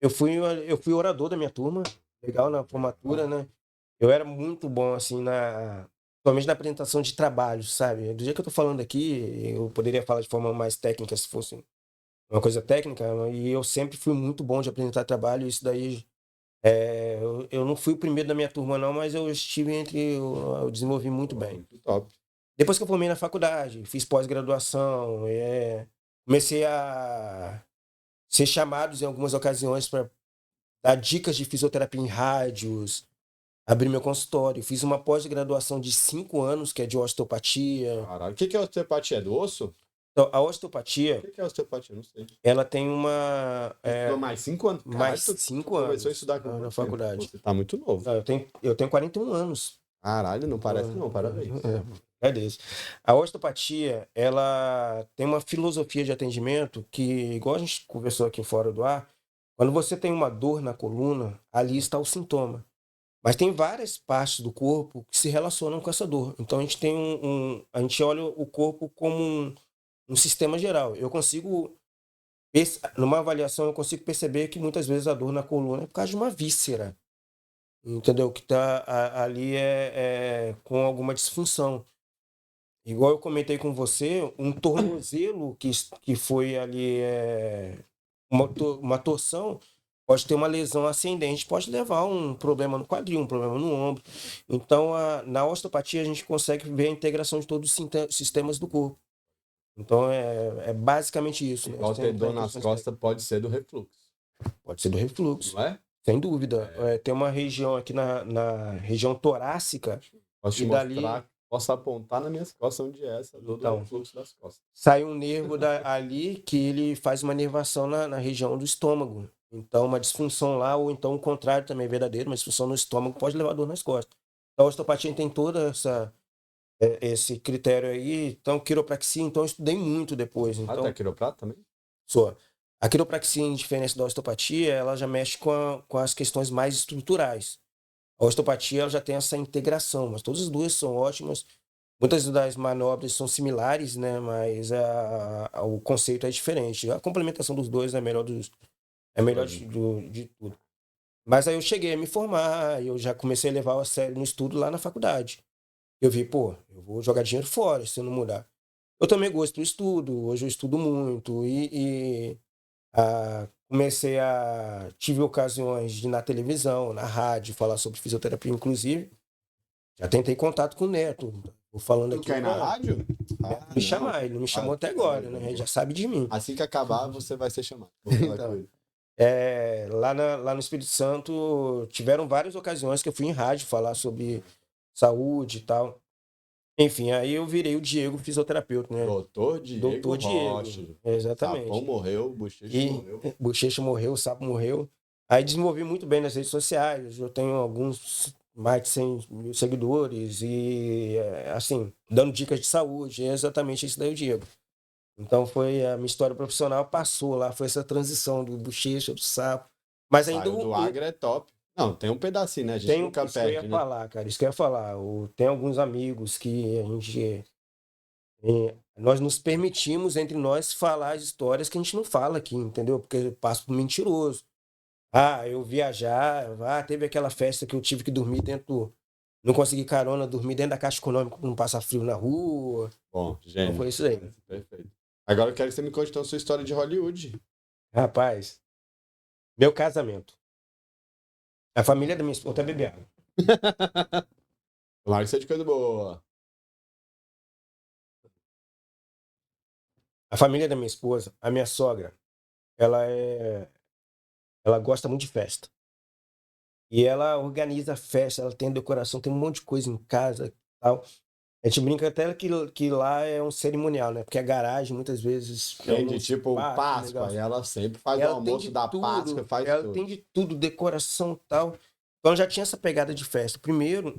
eu fui orador da minha turma, legal, na formatura, né? Eu era muito bom, assim, somente na apresentação de trabalho, sabe? Do jeito que eu tô falando aqui, eu poderia falar de forma mais técnica, se fosse uma coisa técnica, e eu sempre fui muito bom de apresentar trabalho, isso daí, eu não fui o primeiro da minha turma não, mas eu estive eu desenvolvi muito bem. Muito top. Depois que eu formei na faculdade, fiz pós-graduação, comecei a ser chamados em algumas ocasiões para dar dicas de fisioterapia em rádios, abri meu consultório, fiz uma pós-graduação de 5 anos, que é de osteopatia. Caralho. O que é osteopatia? É do osso? Então, a osteopatia, O que é osteopatia? Não sei. ela tem uma... Estudou mais 5 anos? Caralho, mais tu 5 anos começou a estudar com na quanto faculdade. tempo? Você tá muito novo. Não, eu tenho 41 anos. Caralho, não parece não, parabéns. É desse. A osteopatia, ela tem uma filosofia de atendimento que, igual a gente conversou aqui fora do ar, quando você tem uma dor na coluna, ali está o sintoma. Mas tem várias partes do corpo que se relacionam com essa dor. Então a gente tem a gente olha o corpo como um sistema geral. Eu consigo, numa avaliação, eu consigo perceber que muitas vezes a dor na coluna é por causa de uma víscera, entendeu? Que está ali com alguma disfunção. Igual eu comentei com você, um tornozelo que foi ali uma torção, pode ter uma lesão ascendente, pode levar a um problema no quadril, um problema no ombro. Então, na osteopatia, a gente consegue ver a integração de todos os sistemas do corpo. Então, é basicamente isso. Igual ter dor nas costas pode ser do refluxo. Pode ser do refluxo. Não é? Sem dúvida. Tem uma região aqui na região torácica. Posso te e dali mostrar, posso apontar nas minhas costas onde é essa dor do refluxo das costas. sai um nervo ali que ele faz uma nervação na região do estômago. Então, uma disfunção lá, ou então o contrário também é verdadeiro, uma disfunção no estômago pode levar dor nas costas. Então, a osteopatia tem todo esse critério aí. Então, quiropraxia, então eu estudei muito depois. Então, Até quiroprata também? sou. A quiropraxia, em diferença da osteopatia, ela já mexe com as questões mais estruturais. A osteopatia ela já tem essa integração, mas todas as duas são ótimas. Muitas das manobras são similares, né? Mas o conceito é diferente. A complementação dos dois é melhor, de tudo. Mas aí eu cheguei a me formar, eu já comecei a levar a sério no estudo lá na faculdade. Eu vi, pô, eu vou jogar dinheiro fora se eu não mudar. Eu também gosto do estudo, hoje eu estudo muito comecei a... Tive ocasiões de ir na televisão, na rádio, falar sobre fisioterapia, inclusive. Já tentei contato com o Neto. Vou falando Tu aqui quer ir na rádio? me chamar, ele não me chamou até agora, né? Ele já sabe de mim. Assim que acabar, você vai ser chamado. Vou falar Então, com ele. lá no Espírito Santo, tiveram várias ocasiões que eu fui em rádio falar sobre saúde e tal. Enfim, aí eu virei o Diego fisioterapeuta, né? Doutor Diego Doutor Diego. Rocha. Exatamente. Sapão morreu, Bochecha E morreu. Bochecha morreu, o Sapo morreu. Aí desenvolvi muito bem nas redes sociais. Eu tenho mais de 100 mil seguidores e, assim, dando dicas de saúde. É exatamente isso daí, o Diego. Então foi a minha história profissional, passou lá, foi essa transição do Bochecha, do Sapo. Mas ainda Saiu do Agra é top. Não, tem um pedacinho, né? A gente tem nunca isso que eu ia perde, né? falar, cara. Isso que eu ia falar. Tem alguns amigos que a gente. Nós nos permitimos, entre nós, falar as histórias que a gente não fala aqui, entendeu? Porque passa por mentiroso. Ah, eu viajar, teve aquela festa que eu tive que dormir dentro. Não consegui carona, dormir dentro da Caixa Econômica para não passar frio na rua. Bom, Então gênio. foi isso aí. Perfeito. Agora eu quero que você me conte então a sua história de Hollywood. Rapaz, meu casamento. A família da minha esposa tá bebendo. Tomara que seja de coisa boa. A família da minha esposa, a minha sogra, ela gosta muito de festa. E ela organiza festa, ela tem decoração, tem um monte de coisa em casa e tal. A gente brinca até que lá é um cerimonial, né? Porque a garagem, muitas vezes, é Tem um de tipo espaço Páscoa, legal. e ela sempre faz o Ela tem almoço de da Páscoa, tudo, faz ela tudo. tem de tudo, decoração e tal. Então ela já tinha essa pegada de festa. Primeiro,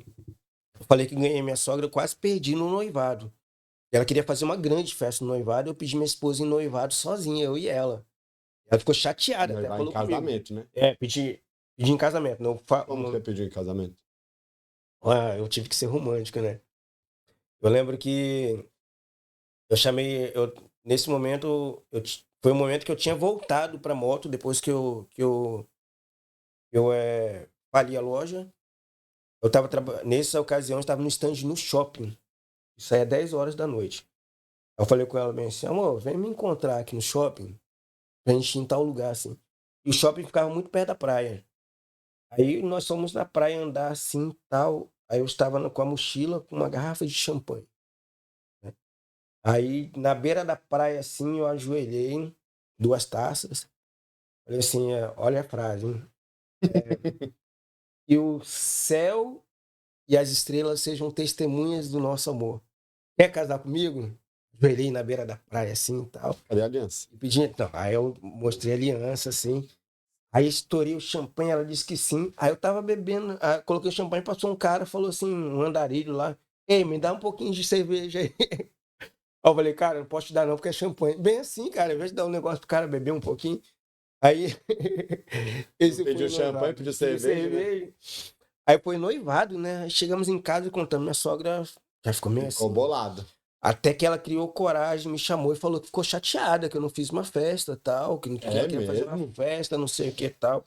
eu falei que ganhei minha sogra, eu quase perdi no noivado. Ela queria fazer uma grande festa no noivado, eu pedi minha esposa em noivado sozinha, eu e ela. Ela ficou chateada, até Vai em falou comigo. casamento, né? Pedi em casamento. Não, Como você pediu em casamento? eu tive que ser romântico, né? Eu lembro que nesse momento, foi o momento que eu tinha voltado para a moto, depois que eu fali a loja. Nessa ocasião, eu estava no stand no shopping. Isso aí é 10 horas da noite. Eu falei com ela bem assim, amor, vem me encontrar aqui no shopping pra gente ir em tal lugar, assim. E o shopping ficava muito perto da praia. Aí nós fomos na praia andar assim, tal. Aí eu estava com a mochila com uma garrafa de champanhe, né? Aí na beira da praia, assim, eu ajoelhei, 2 taças. Falei assim, olha a frase, hein? Que o céu e as estrelas sejam testemunhas do nosso amor. Quer casar comigo? Joelhei na beira da praia assim e tal. Cadê a aliança? E pedi, então. Aí eu mostrei a aliança assim. Aí estourei o champanhe, ela disse que sim. Aí eu tava bebendo, coloquei o champanhe, passou um cara, falou assim, um andarilho lá. Ei, me dá um pouquinho de cerveja aí. Aí eu falei, cara, não posso te dar não, porque é champanhe. Bem assim, cara, ao invés de dar um negócio pro cara beber um pouquinho. Aí. Esse foi Pediu o champanhe, noivado. pediu cerveja, né? Aí foi noivado, né? Aí chegamos em casa e contamos. Minha sogra já ficou meio Ficou assim. bolado. Até que ela criou coragem, me chamou e falou que ficou chateada, que eu não fiz uma festa tal, que ela queria fazer uma festa, não sei o que tal.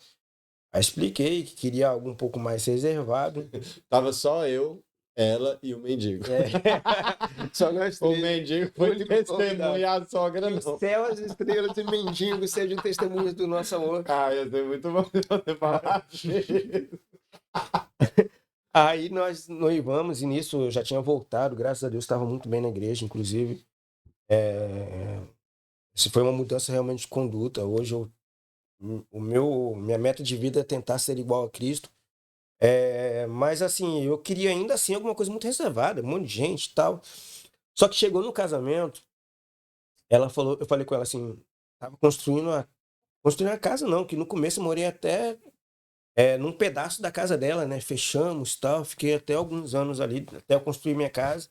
Aí expliquei que queria algo um pouco mais reservado. Tava só eu, ela e o mendigo. Só nós O três. mendigo foi único testemunha, convidado. a sogra Que não. o céu, as estrelas e mendigos sejam testemunhas do nosso amor. Ah, ia ser muito bom se você falasse isso. Aí nós noivamos e nisso eu já tinha voltado, graças a Deus, estava muito bem na igreja, inclusive. Isso foi uma mudança realmente de conduta. Hoje minha meta de vida é tentar ser igual a Cristo. Mas assim, eu queria ainda assim alguma coisa muito reservada, um monte de gente e tal. Só que chegou no casamento, eu falei com ela assim, tava construindo a casa não, que no começo eu morei até num pedaço da casa dela, né? Fechamos e tal, fiquei até alguns anos ali, até eu construir minha casa.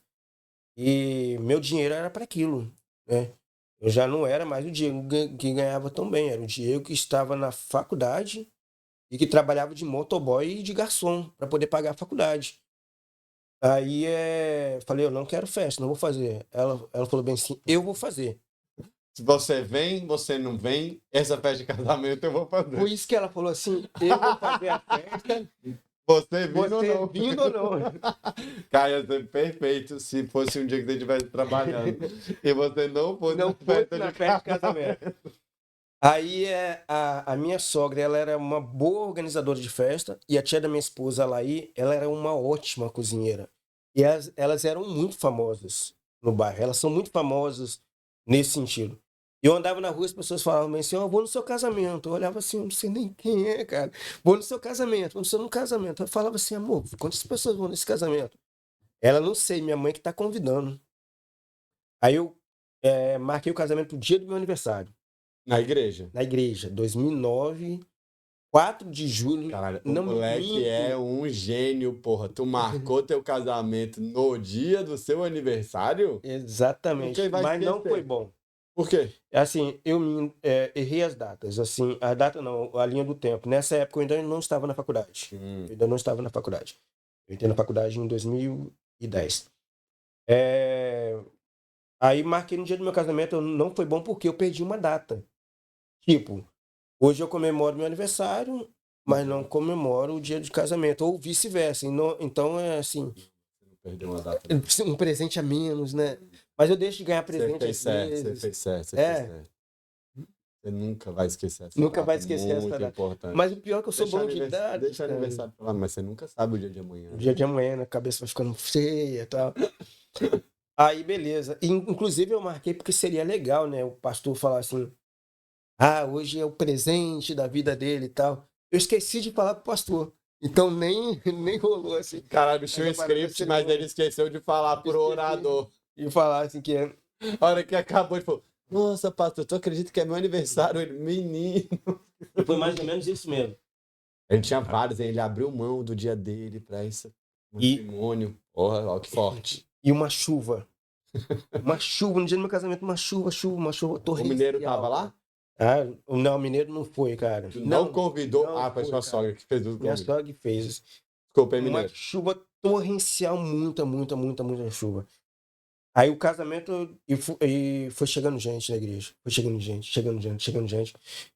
E meu dinheiro era para aquilo, né? Eu já não era mais o Diego que ganhava tão bem, era o Diego que estava na faculdade e que trabalhava de motoboy e de garçom para poder pagar a faculdade. Aí falei, eu não quero festa, não vou fazer. Ela falou bem assim, eu vou fazer. Se você vem, você não vem, essa festa de casamento eu vou fazer. Por isso que ela falou assim, eu vou fazer a festa, Você vindo ou você não. vindo ou não. Cara, ia ser perfeito se fosse um dia que você estivesse trabalhando e você não fosse Não na fosse festa na de festa de casamento. casamento. Aí a minha sogra, ela era uma boa organizadora de festa, e a tia da minha esposa, a Laí, ela era uma ótima cozinheira. E elas eram muito famosas no bairro, elas são muito famosas nesse sentido. Eu andava na rua, as pessoas falavam assim, ó, vou no seu casamento. Eu olhava assim, eu não sei nem quem é, cara. Vou no seu casamento, vou no seu casamento. Eu falava assim, amor, quantas pessoas vão nesse casamento? Ela, não sei, minha mãe que tá convidando. Aí eu marquei o casamento pro dia do meu aniversário. Na igreja. Na igreja, 2009, 4 de julho. Caralho, o Não moleque é minto. um gênio, porra. Tu marcou teu casamento no dia do seu aniversário? Exatamente, Quem vai mas não foi esquecer? bom. Por quê? Assim, eu errei as datas, assim, a data não, a linha do tempo. Nessa época eu ainda não estava na faculdade. Eu ainda não estava na faculdade. Eu entrei na faculdade em 2010. Aí marquei no dia do meu casamento, não foi bom porque eu perdi uma data. Tipo, hoje eu comemoro meu aniversário, mas não comemoro o dia de casamento, ou vice-versa. Então é assim, Perdeu uma data. um presente a menos, né? Mas eu deixo de ganhar Você presente fez às certo, você vezes. fez certo, você fez É, certo. Você nunca vai esquecer essa nunca vai data, esquecer essa muito data. importante. Mas o pior é que eu sou bom de datas, Deixa o cara. aniversário pra lá, mas você nunca sabe o dia de amanhã, O né? dia de amanhã, né, a cabeça vai ficando cheia e tal. Aí, beleza. Inclusive, eu marquei porque seria legal, né? O pastor falar assim: ah, hoje é o presente da vida dele e tal. Eu esqueci de falar pro pastor. Então, nem rolou assim. Caralho, tinha um Essa parada da script, mas ele cerimônia. esqueceu de falar pro Esqueci. orador. E falar assim que é. A hora que acabou, ele falou: nossa, pastor, tu acredita que é meu aniversário? Ele, menino. Foi mais ou menos isso mesmo. Ele tinha vários, hein? Ele abriu mão do dia dele pra esse E, matrimônio. Porra, ó, que forte. e uma chuva. Uma chuva, no dia do meu casamento, uma chuva O mineiro torrencial. tava lá? Ah, não, o mineiro não foi, cara. Tu não convidou? Não Ah, foi foi, sua cara. sogra que fez o Minha convite. sogra que fez. Desculpa, hein, Uma mineiro. chuva torrencial, muita chuva. Aí o casamento e foi chegando gente na igreja. Foi chegando gente.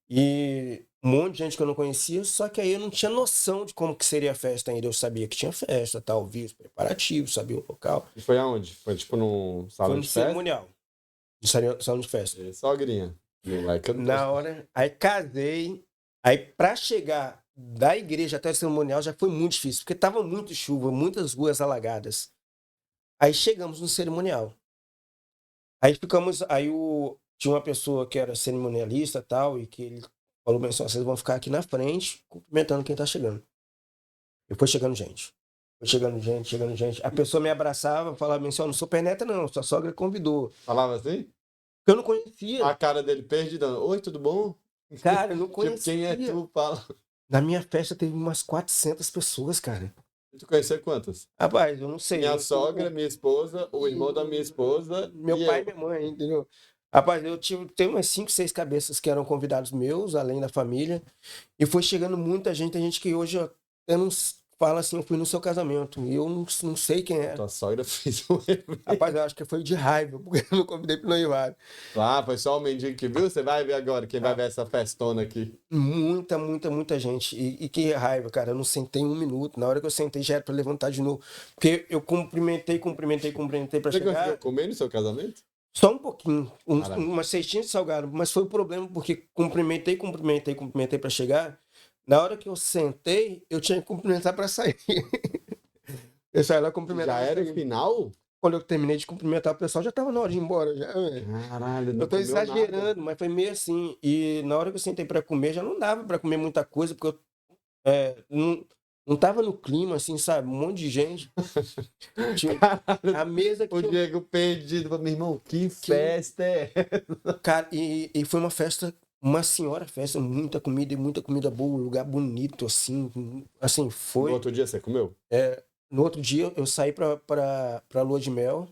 E um monte de gente que eu não conhecia, só que aí eu não tinha noção de como que seria a festa ainda. Eu sabia que tinha festa, tal, vi os preparativos, sabia o local. E foi aonde? Foi tipo num Foi salão no de festa? cerimonial. No salão de festa. E sogrinha. Moleque, eu não Na hora, aí casei. Aí pra chegar da igreja até o cerimonial já foi muito difícil, porque tava muito chuva, muitas ruas alagadas. Aí chegamos no cerimonial. Aí ficamos, tinha uma pessoa que era cerimonialista e tal, e que ele falou bem assim, ó, vocês vão ficar aqui na frente, cumprimentando quem tá chegando. E foi chegando gente. Foi chegando gente. A pessoa me abraçava, falava bem assim, ó, não sou perneta não, sua sogra convidou. falava assim? Porque eu não conhecia. A cara dele perdida. Oi, tudo bom? Cara, eu não Tipo, quem é conhecia. tu? Fala. Na minha festa teve umas 400 pessoas, cara. Tu conheceu quantas? Rapaz, eu não sei. Minha sogra, minha esposa, o irmão da minha esposa Meu e pai e eu. minha mãe, entendeu? Rapaz, tenho umas 5, 6 cabeças que eram convidados meus, além da família. E foi chegando muita gente. Tem gente que hoje eu não fala assim, eu fui no seu casamento. E eu não sei quem é. Tua sogra fez um evento. Rapaz, eu acho que foi de raiva, porque eu não convidei pro noivado. Ah, foi só o mendigo que viu? Você vai ver agora quem vai ver essa festona aqui. Muita gente. E que raiva, cara. Eu não sentei um minuto. Na hora que eu sentei já era pra levantar de novo. Porque eu cumprimentei pra Você conseguiu chegar. comer no seu casamento? Só um pouquinho, Caralho. uma cestinha de salgado, mas foi o problema porque cumprimentei para chegar. Na hora que eu sentei, eu tinha que cumprimentar para sair. Eu saí lá cumprimentar. Já pra era o sair. final? Quando eu terminei de cumprimentar o pessoal, já estava na hora de ir embora. Já, Caralho, não eu tô comeu exagerando, nada. mas foi meio assim. E na hora que eu sentei para comer, já não dava para comer muita coisa, porque eu não tava no clima, assim, sabe? Um monte de gente. Caralho, A mesa que o tinha. Diego perdido. Meu irmão, que festa é essa? Cara, e foi uma festa, uma senhora festa, muita comida e muita comida boa, um lugar bonito, assim, No foi. outro dia você comeu? No outro dia eu saí pra lua de mel,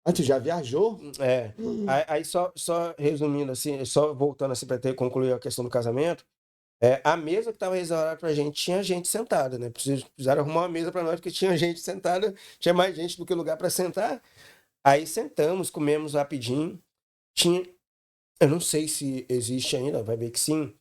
Ah, tu já viajou? É. Aí só resumindo assim, só voltando assim para concluir a questão do casamento, a mesa que estava reservada pra gente tinha gente sentada, né? Precisaram arrumar uma mesa para nós porque tinha gente sentada, tinha mais gente do que lugar para sentar. Aí sentamos, comemos rapidinho. Tinha, eu não sei se existe ainda, vai ver que sim.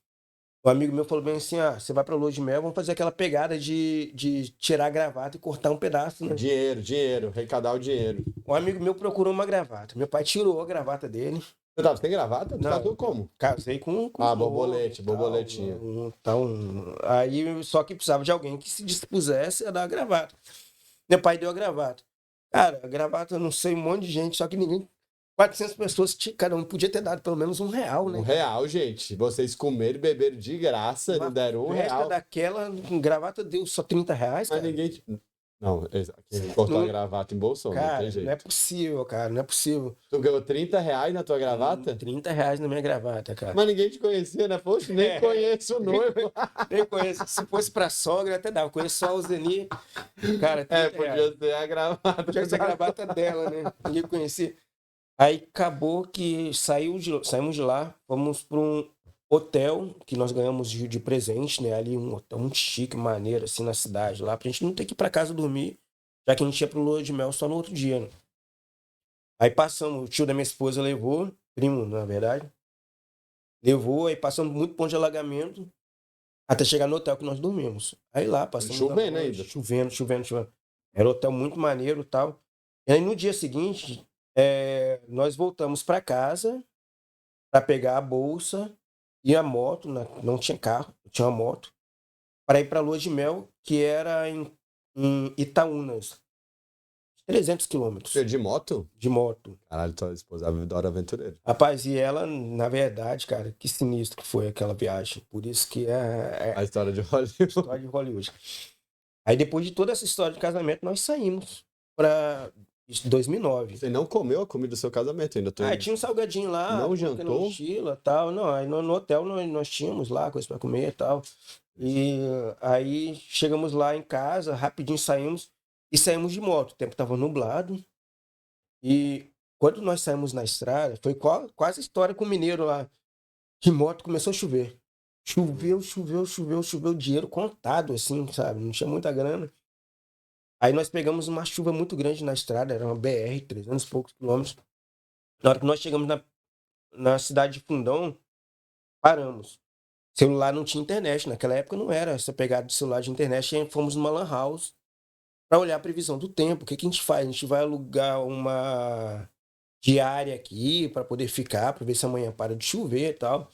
Um amigo meu falou bem assim: ah, você vai pra lua de mel, vamos fazer aquela pegada de tirar a gravata e cortar um pedaço, né? Dinheiro, arrecadar o dinheiro. Um amigo meu procurou uma gravata. Meu pai tirou a gravata dele. Tu tava sem gravata? Tu Não, casou eu como? casei com Ah, um noivo borbolete, e tal, borboletinha. aí só que precisava de alguém que se dispusesse a dar a gravata. Meu pai deu a gravata. Cara, a gravata, eu não sei, um monte de gente, só que ninguém. 400 pessoas, cada um podia ter dado pelo menos R$ 1, né? R$ 1, gente. Vocês comeram e beberam de graça, não Uma deram festa R$ 1. daquela, com gravata deu só R$ 30, Mas cara. ninguém. Não, quem cortou a Não, gravata embolsou, não tem cara, não é jeito. possível, cara, não é possível. Tu ganhou R$ 30 na tua gravata? R$ 30 na minha gravata, cara. Mas ninguém te conhecia, né? Poxa, nem conheço o noivo. Nem conheço. Se fosse pra sogra, até dava. Conheço só o Zeni. Cara, É, R$ 30. podia ser a gravata. Podia ser a gravata dela, né? Ninguém conhecia. Aí acabou que saímos de lá, fomos para um hotel que nós ganhamos de presente, né? Ali um hotel muito chique, maneiro, assim, na cidade lá, pra gente não ter que ir pra casa dormir, já que a gente ia pro lua de mel só no outro dia, né? Aí passamos, o tio da minha esposa levou, primo, na verdade, levou, aí passamos muito ponto de alagamento, até chegar no hotel que nós dormimos. Aí lá, passamos a Chovendo noite, ainda. chovendo. Era um hotel muito maneiro e tal. E aí no dia seguinte, nós voltamos para casa para pegar a bolsa e a moto, não tinha carro, tinha uma moto, para ir para a lua de mel, que era em Itaúnas, 300 quilômetros De moto? de moto. Caralho, tua esposa adora aventureiro. Rapaz, e ela, na verdade, cara, que sinistro que foi aquela viagem. Por isso que é A história de Hollywood. história de Hollywood. Aí depois de toda essa história de casamento, nós saímos para 2009. Você não comeu a comida do seu casamento ainda. Tinha um salgadinho lá, Não porque jantou? mochila tal. Não, aí no hotel nós tínhamos lá coisa para comer e tal. E aí chegamos lá em casa, rapidinho saímos e saímos de moto. O tempo estava nublado. E quando nós saímos na estrada, foi quase a história com o mineiro lá. De moto começou a chover. Choveu, dinheiro contado, assim, sabe? Não tinha muita grana. Aí nós pegamos uma chuva muito grande na estrada, era uma BR, 300 e poucos quilômetros. Na hora que nós chegamos na cidade de Fundão, paramos. Celular não tinha internet, naquela época não era essa pegada de celular de internet, e fomos numa lan house para olhar a previsão do tempo. O que que a gente faz? A gente vai alugar uma diária aqui para poder ficar, para ver se amanhã para de chover e tal.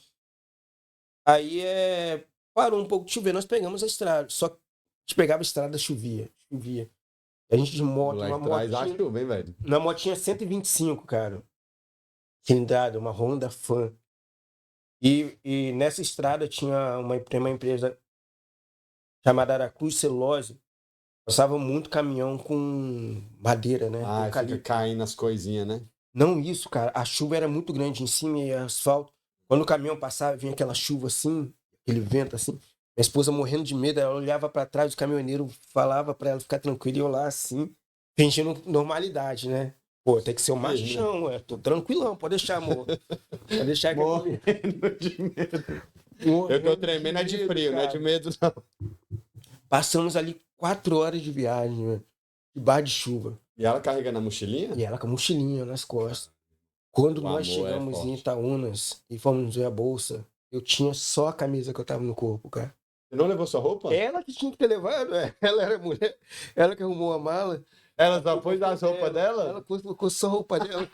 Aí parou um pouco de chover, nós pegamos a estrada. Só que a gente pegava a estrada, chovia. A gente de moto, uma Moleque traz a motinha, chuva, hein, velho? uma motinha 125, cara. Cilindrada, uma Honda Fan. E nessa estrada tem uma empresa chamada Aracruz Celulose. Passava muito caminhão com madeira, né? Com Ah, fica eucalipto. caindo as coisinhas, né? Não isso, cara. A chuva era muito grande em cima e asfalto. Quando o caminhão passava, vinha aquela chuva assim, aquele vento assim. Minha esposa morrendo de medo, ela olhava para trás, o caminhoneiro falava para ela ficar tranquila e eu lá assim, fingindo normalidade, né? Pô, tem que ser um machão, tô tranquilão, pode deixar, amor. Pode deixar que Morrendo de medo. Eu tô tremendo é de frio, não é de medo, não. Passamos ali 4 horas de viagem, né? De bar de chuva. E ela carregando a mochilinha? E ela com a mochilinha nas costas. Quando O nós amor é chegamos em forte. Itaúnas e fomos ver a bolsa, eu tinha só a camisa que eu tava no corpo, cara. Você não levou sua roupa? Ela que tinha que ter levado, ela era mulher, ela que arrumou a mala. Ela só pôs as roupas dela? Ela colocou só a roupa dela.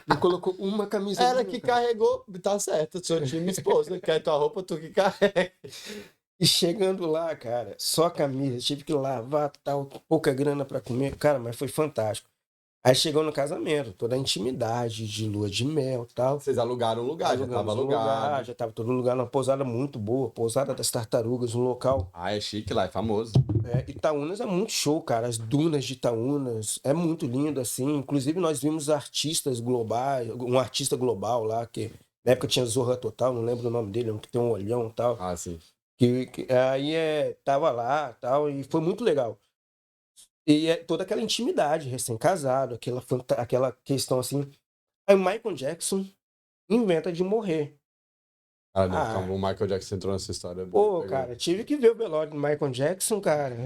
Não colocou uma camisa. Ela minha, que cara. carregou, tá certo. Seu time esposa, quer tua roupa, tu que carrega. E chegando lá, cara, só a camisa, tive que lavar, tal, pouca grana pra comer, cara, mas foi fantástico. Aí chegou no casamento, toda a intimidade de lua de mel, tal. Vocês alugaram um lugar, já tava Alugamos um lugar, alugado. já tava todo lugar, numa pousada muito boa, pousada das Tartarugas, um local. Ah, é chique lá, é famoso. Itaúnas é muito show, cara. As dunas de Itaúnas é muito lindo, assim. Inclusive, nós vimos artistas globais, um artista global lá, que na época tinha Zorra Total, não lembro o nome dele, um que tem um olhão e tal. Ah, sim. Aí tava lá tal, e foi muito legal. E é toda aquela intimidade, recém-casado, aquela questão assim. Aí o Michael Jackson inventa de morrer. Ah, não, calma, o Michael Jackson entrou nessa história. Pô, cara, tive que ver o velório do Michael Jackson, cara.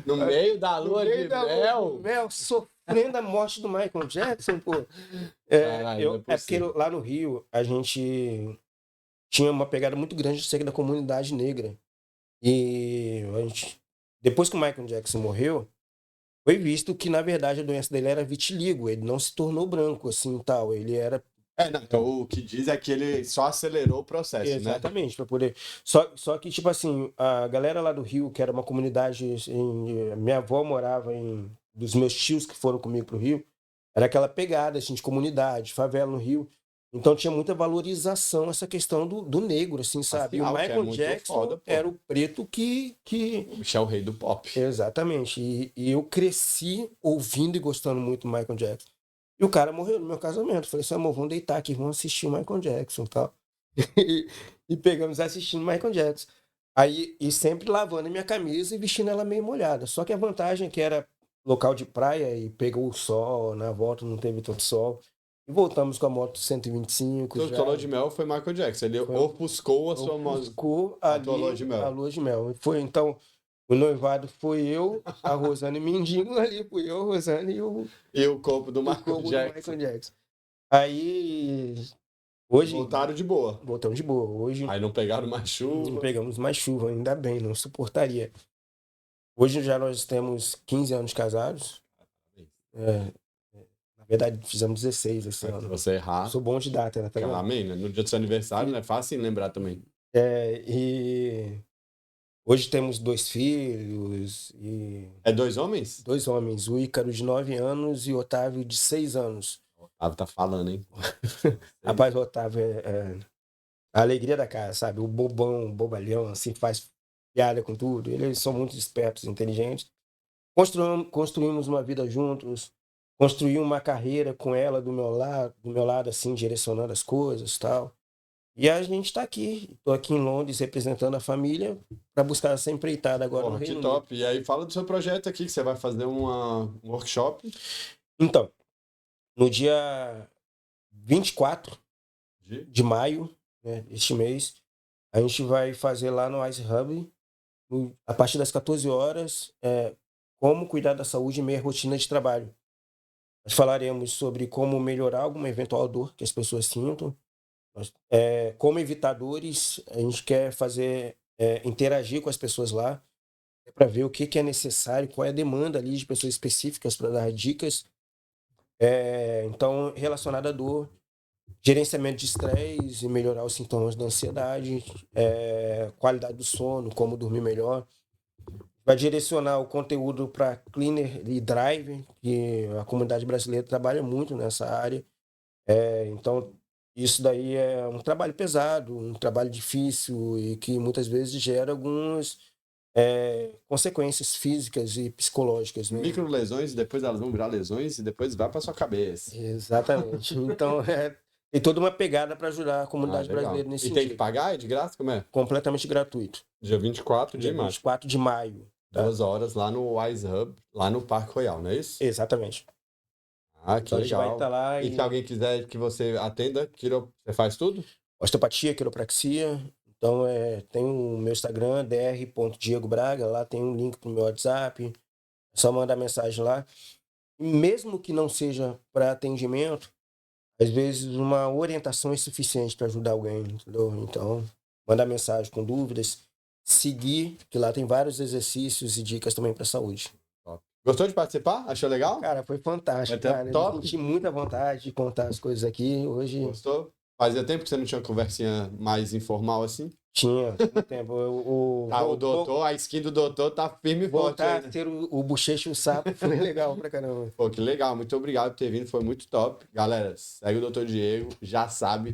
No meio da lua de mel? Sofrendo a morte do Michael Jackson, pô. Caralho, não é porque lá no Rio a gente tinha uma pegada muito grande de ser da comunidade negra. E a gente, depois que o Michael Jackson morreu, foi visto que, na verdade, a doença dele era vitiligo. Ele não se tornou branco, assim, tal. Ele era... não, então o que diz é que ele só acelerou o processo, Exatamente, para poder... Só que, tipo assim, a galera lá do Rio, que era uma comunidade... minha avó morava em... Dos meus tios que foram comigo pro Rio, era aquela pegada, assim, de comunidade, favela no Rio. Então tinha muita valorização essa questão do negro, assim, sabe? Afinal, e o Michael Jackson foda, era o preto que... O bicho é o rei do pop. Exatamente. E eu cresci ouvindo e gostando muito do Michael Jackson. E o cara morreu no meu casamento. Falei assim, amor, vamos deitar aqui, vamos assistir o Michael Jackson e tal. E pegamos assistindo o Michael Jackson. Aí, e sempre lavando a minha camisa e vestindo ela meio molhada. Só que a vantagem é que era local de praia e pegou o sol, na volta não teve tanto sol. E voltamos com a moto 125. Então, a lua de mel foi Michael Jackson. Ele ofuscou a sua moto. Ofuscou a lua de mel. A lua de mel. Foi, então, o noivado foi eu, a Rosane Mendigo ali, fui eu, a Rosane e o corpo do Michael Jackson. Aí, hoje... Voltaram de boa. Voltamos de boa. Hoje... Aí não pegaram mais chuva. Não pegamos mais chuva, ainda bem, não suportaria. Hoje já nós temos 15 anos casados. Na verdade, fizemos 16 esse ano. Se você errar... Sou bom de data, né? Tá vendo? Amém, né? No dia do seu aniversário, não é fácil lembrar também. E... Hoje temos 2 filhos e... É 2 homens? 2 homens. O Ícaro, de 9 anos, e o Otávio, de 6 anos. O Otávio tá falando, hein? Rapaz, o Otávio a alegria da casa, sabe? O bobão, o bobalhão, assim, faz piada com tudo. Eles são muito espertos, inteligentes. Construímos uma vida juntos. Construí uma carreira com ela do meu lado, assim, direcionando as coisas e tal. E a gente está aqui. Estou aqui em Londres representando a família para buscar essa empreitada agora no Reino Unido. Que top. E aí fala do seu projeto aqui, que você vai fazer um workshop. Então, no dia 24 de maio, né, este mês, a gente vai fazer lá no Ice Hub, a partir das 14 horas, como cuidar da saúde em meio à rotina de trabalho. Nós falaremos sobre como melhorar alguma eventual dor que as pessoas sintam. Como evitar dores, a gente quer fazer, interagir com as pessoas lá, para ver o que é necessário, qual é a demanda ali de pessoas específicas para dar dicas. Então, relacionado à dor, gerenciamento de estresse e melhorar os sintomas da ansiedade, qualidade do sono, como dormir melhor. Vai direcionar o conteúdo para cleaner e driver, que a comunidade brasileira trabalha muito nessa área. Então, isso daí é um trabalho pesado, um trabalho difícil e que muitas vezes gera algumas consequências físicas e psicológicas. Né? Microlesões, depois elas vão virar lesões e depois vai para sua cabeça. Exatamente. Então, tem toda uma pegada para ajudar a comunidade brasileira nesse sentido. E tem que pagar? É de graça? Como é? Completamente gratuito. Dia 24 de maio. 24 de maio. Tá? 2 horas lá no Wise Hub, lá no Parque Royal, não é isso? Exatamente. Ah, que legal. Vai estar lá e se alguém quiser que você atenda, você faz tudo? Osteopatia, quiropraxia. Então, tem o meu Instagram, dr.diegobraga. Lá tem um link pro meu WhatsApp. É só mandar mensagem lá. E mesmo que não seja para atendimento, às vezes uma orientação é suficiente para ajudar alguém, entendeu? Então, mandar mensagem com dúvidas. Seguir, que lá tem vários exercícios e dicas também para saúde. Top. Gostou de participar? Achou legal? Cara, foi fantástico. Cara. Top. Eu senti muita vontade de contar as coisas aqui. Hoje... Gostou? Fazia tempo que você não tinha uma conversinha mais informal assim? Tinha muito tempo. O doutor, a skin do doutor tá firme e forte. Voltar a ter o bochecho e o sapo foi legal pra caramba. Pô, que legal. Muito obrigado por ter vindo. Foi muito top. Galera, segue o doutor Diego. Já sabe.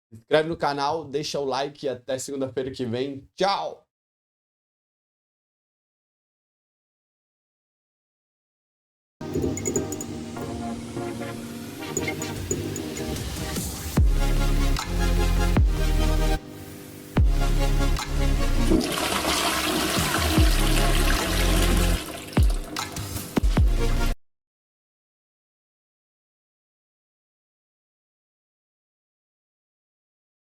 Se inscreve no canal, deixa o like. Até segunda-feira que vem. Tchau!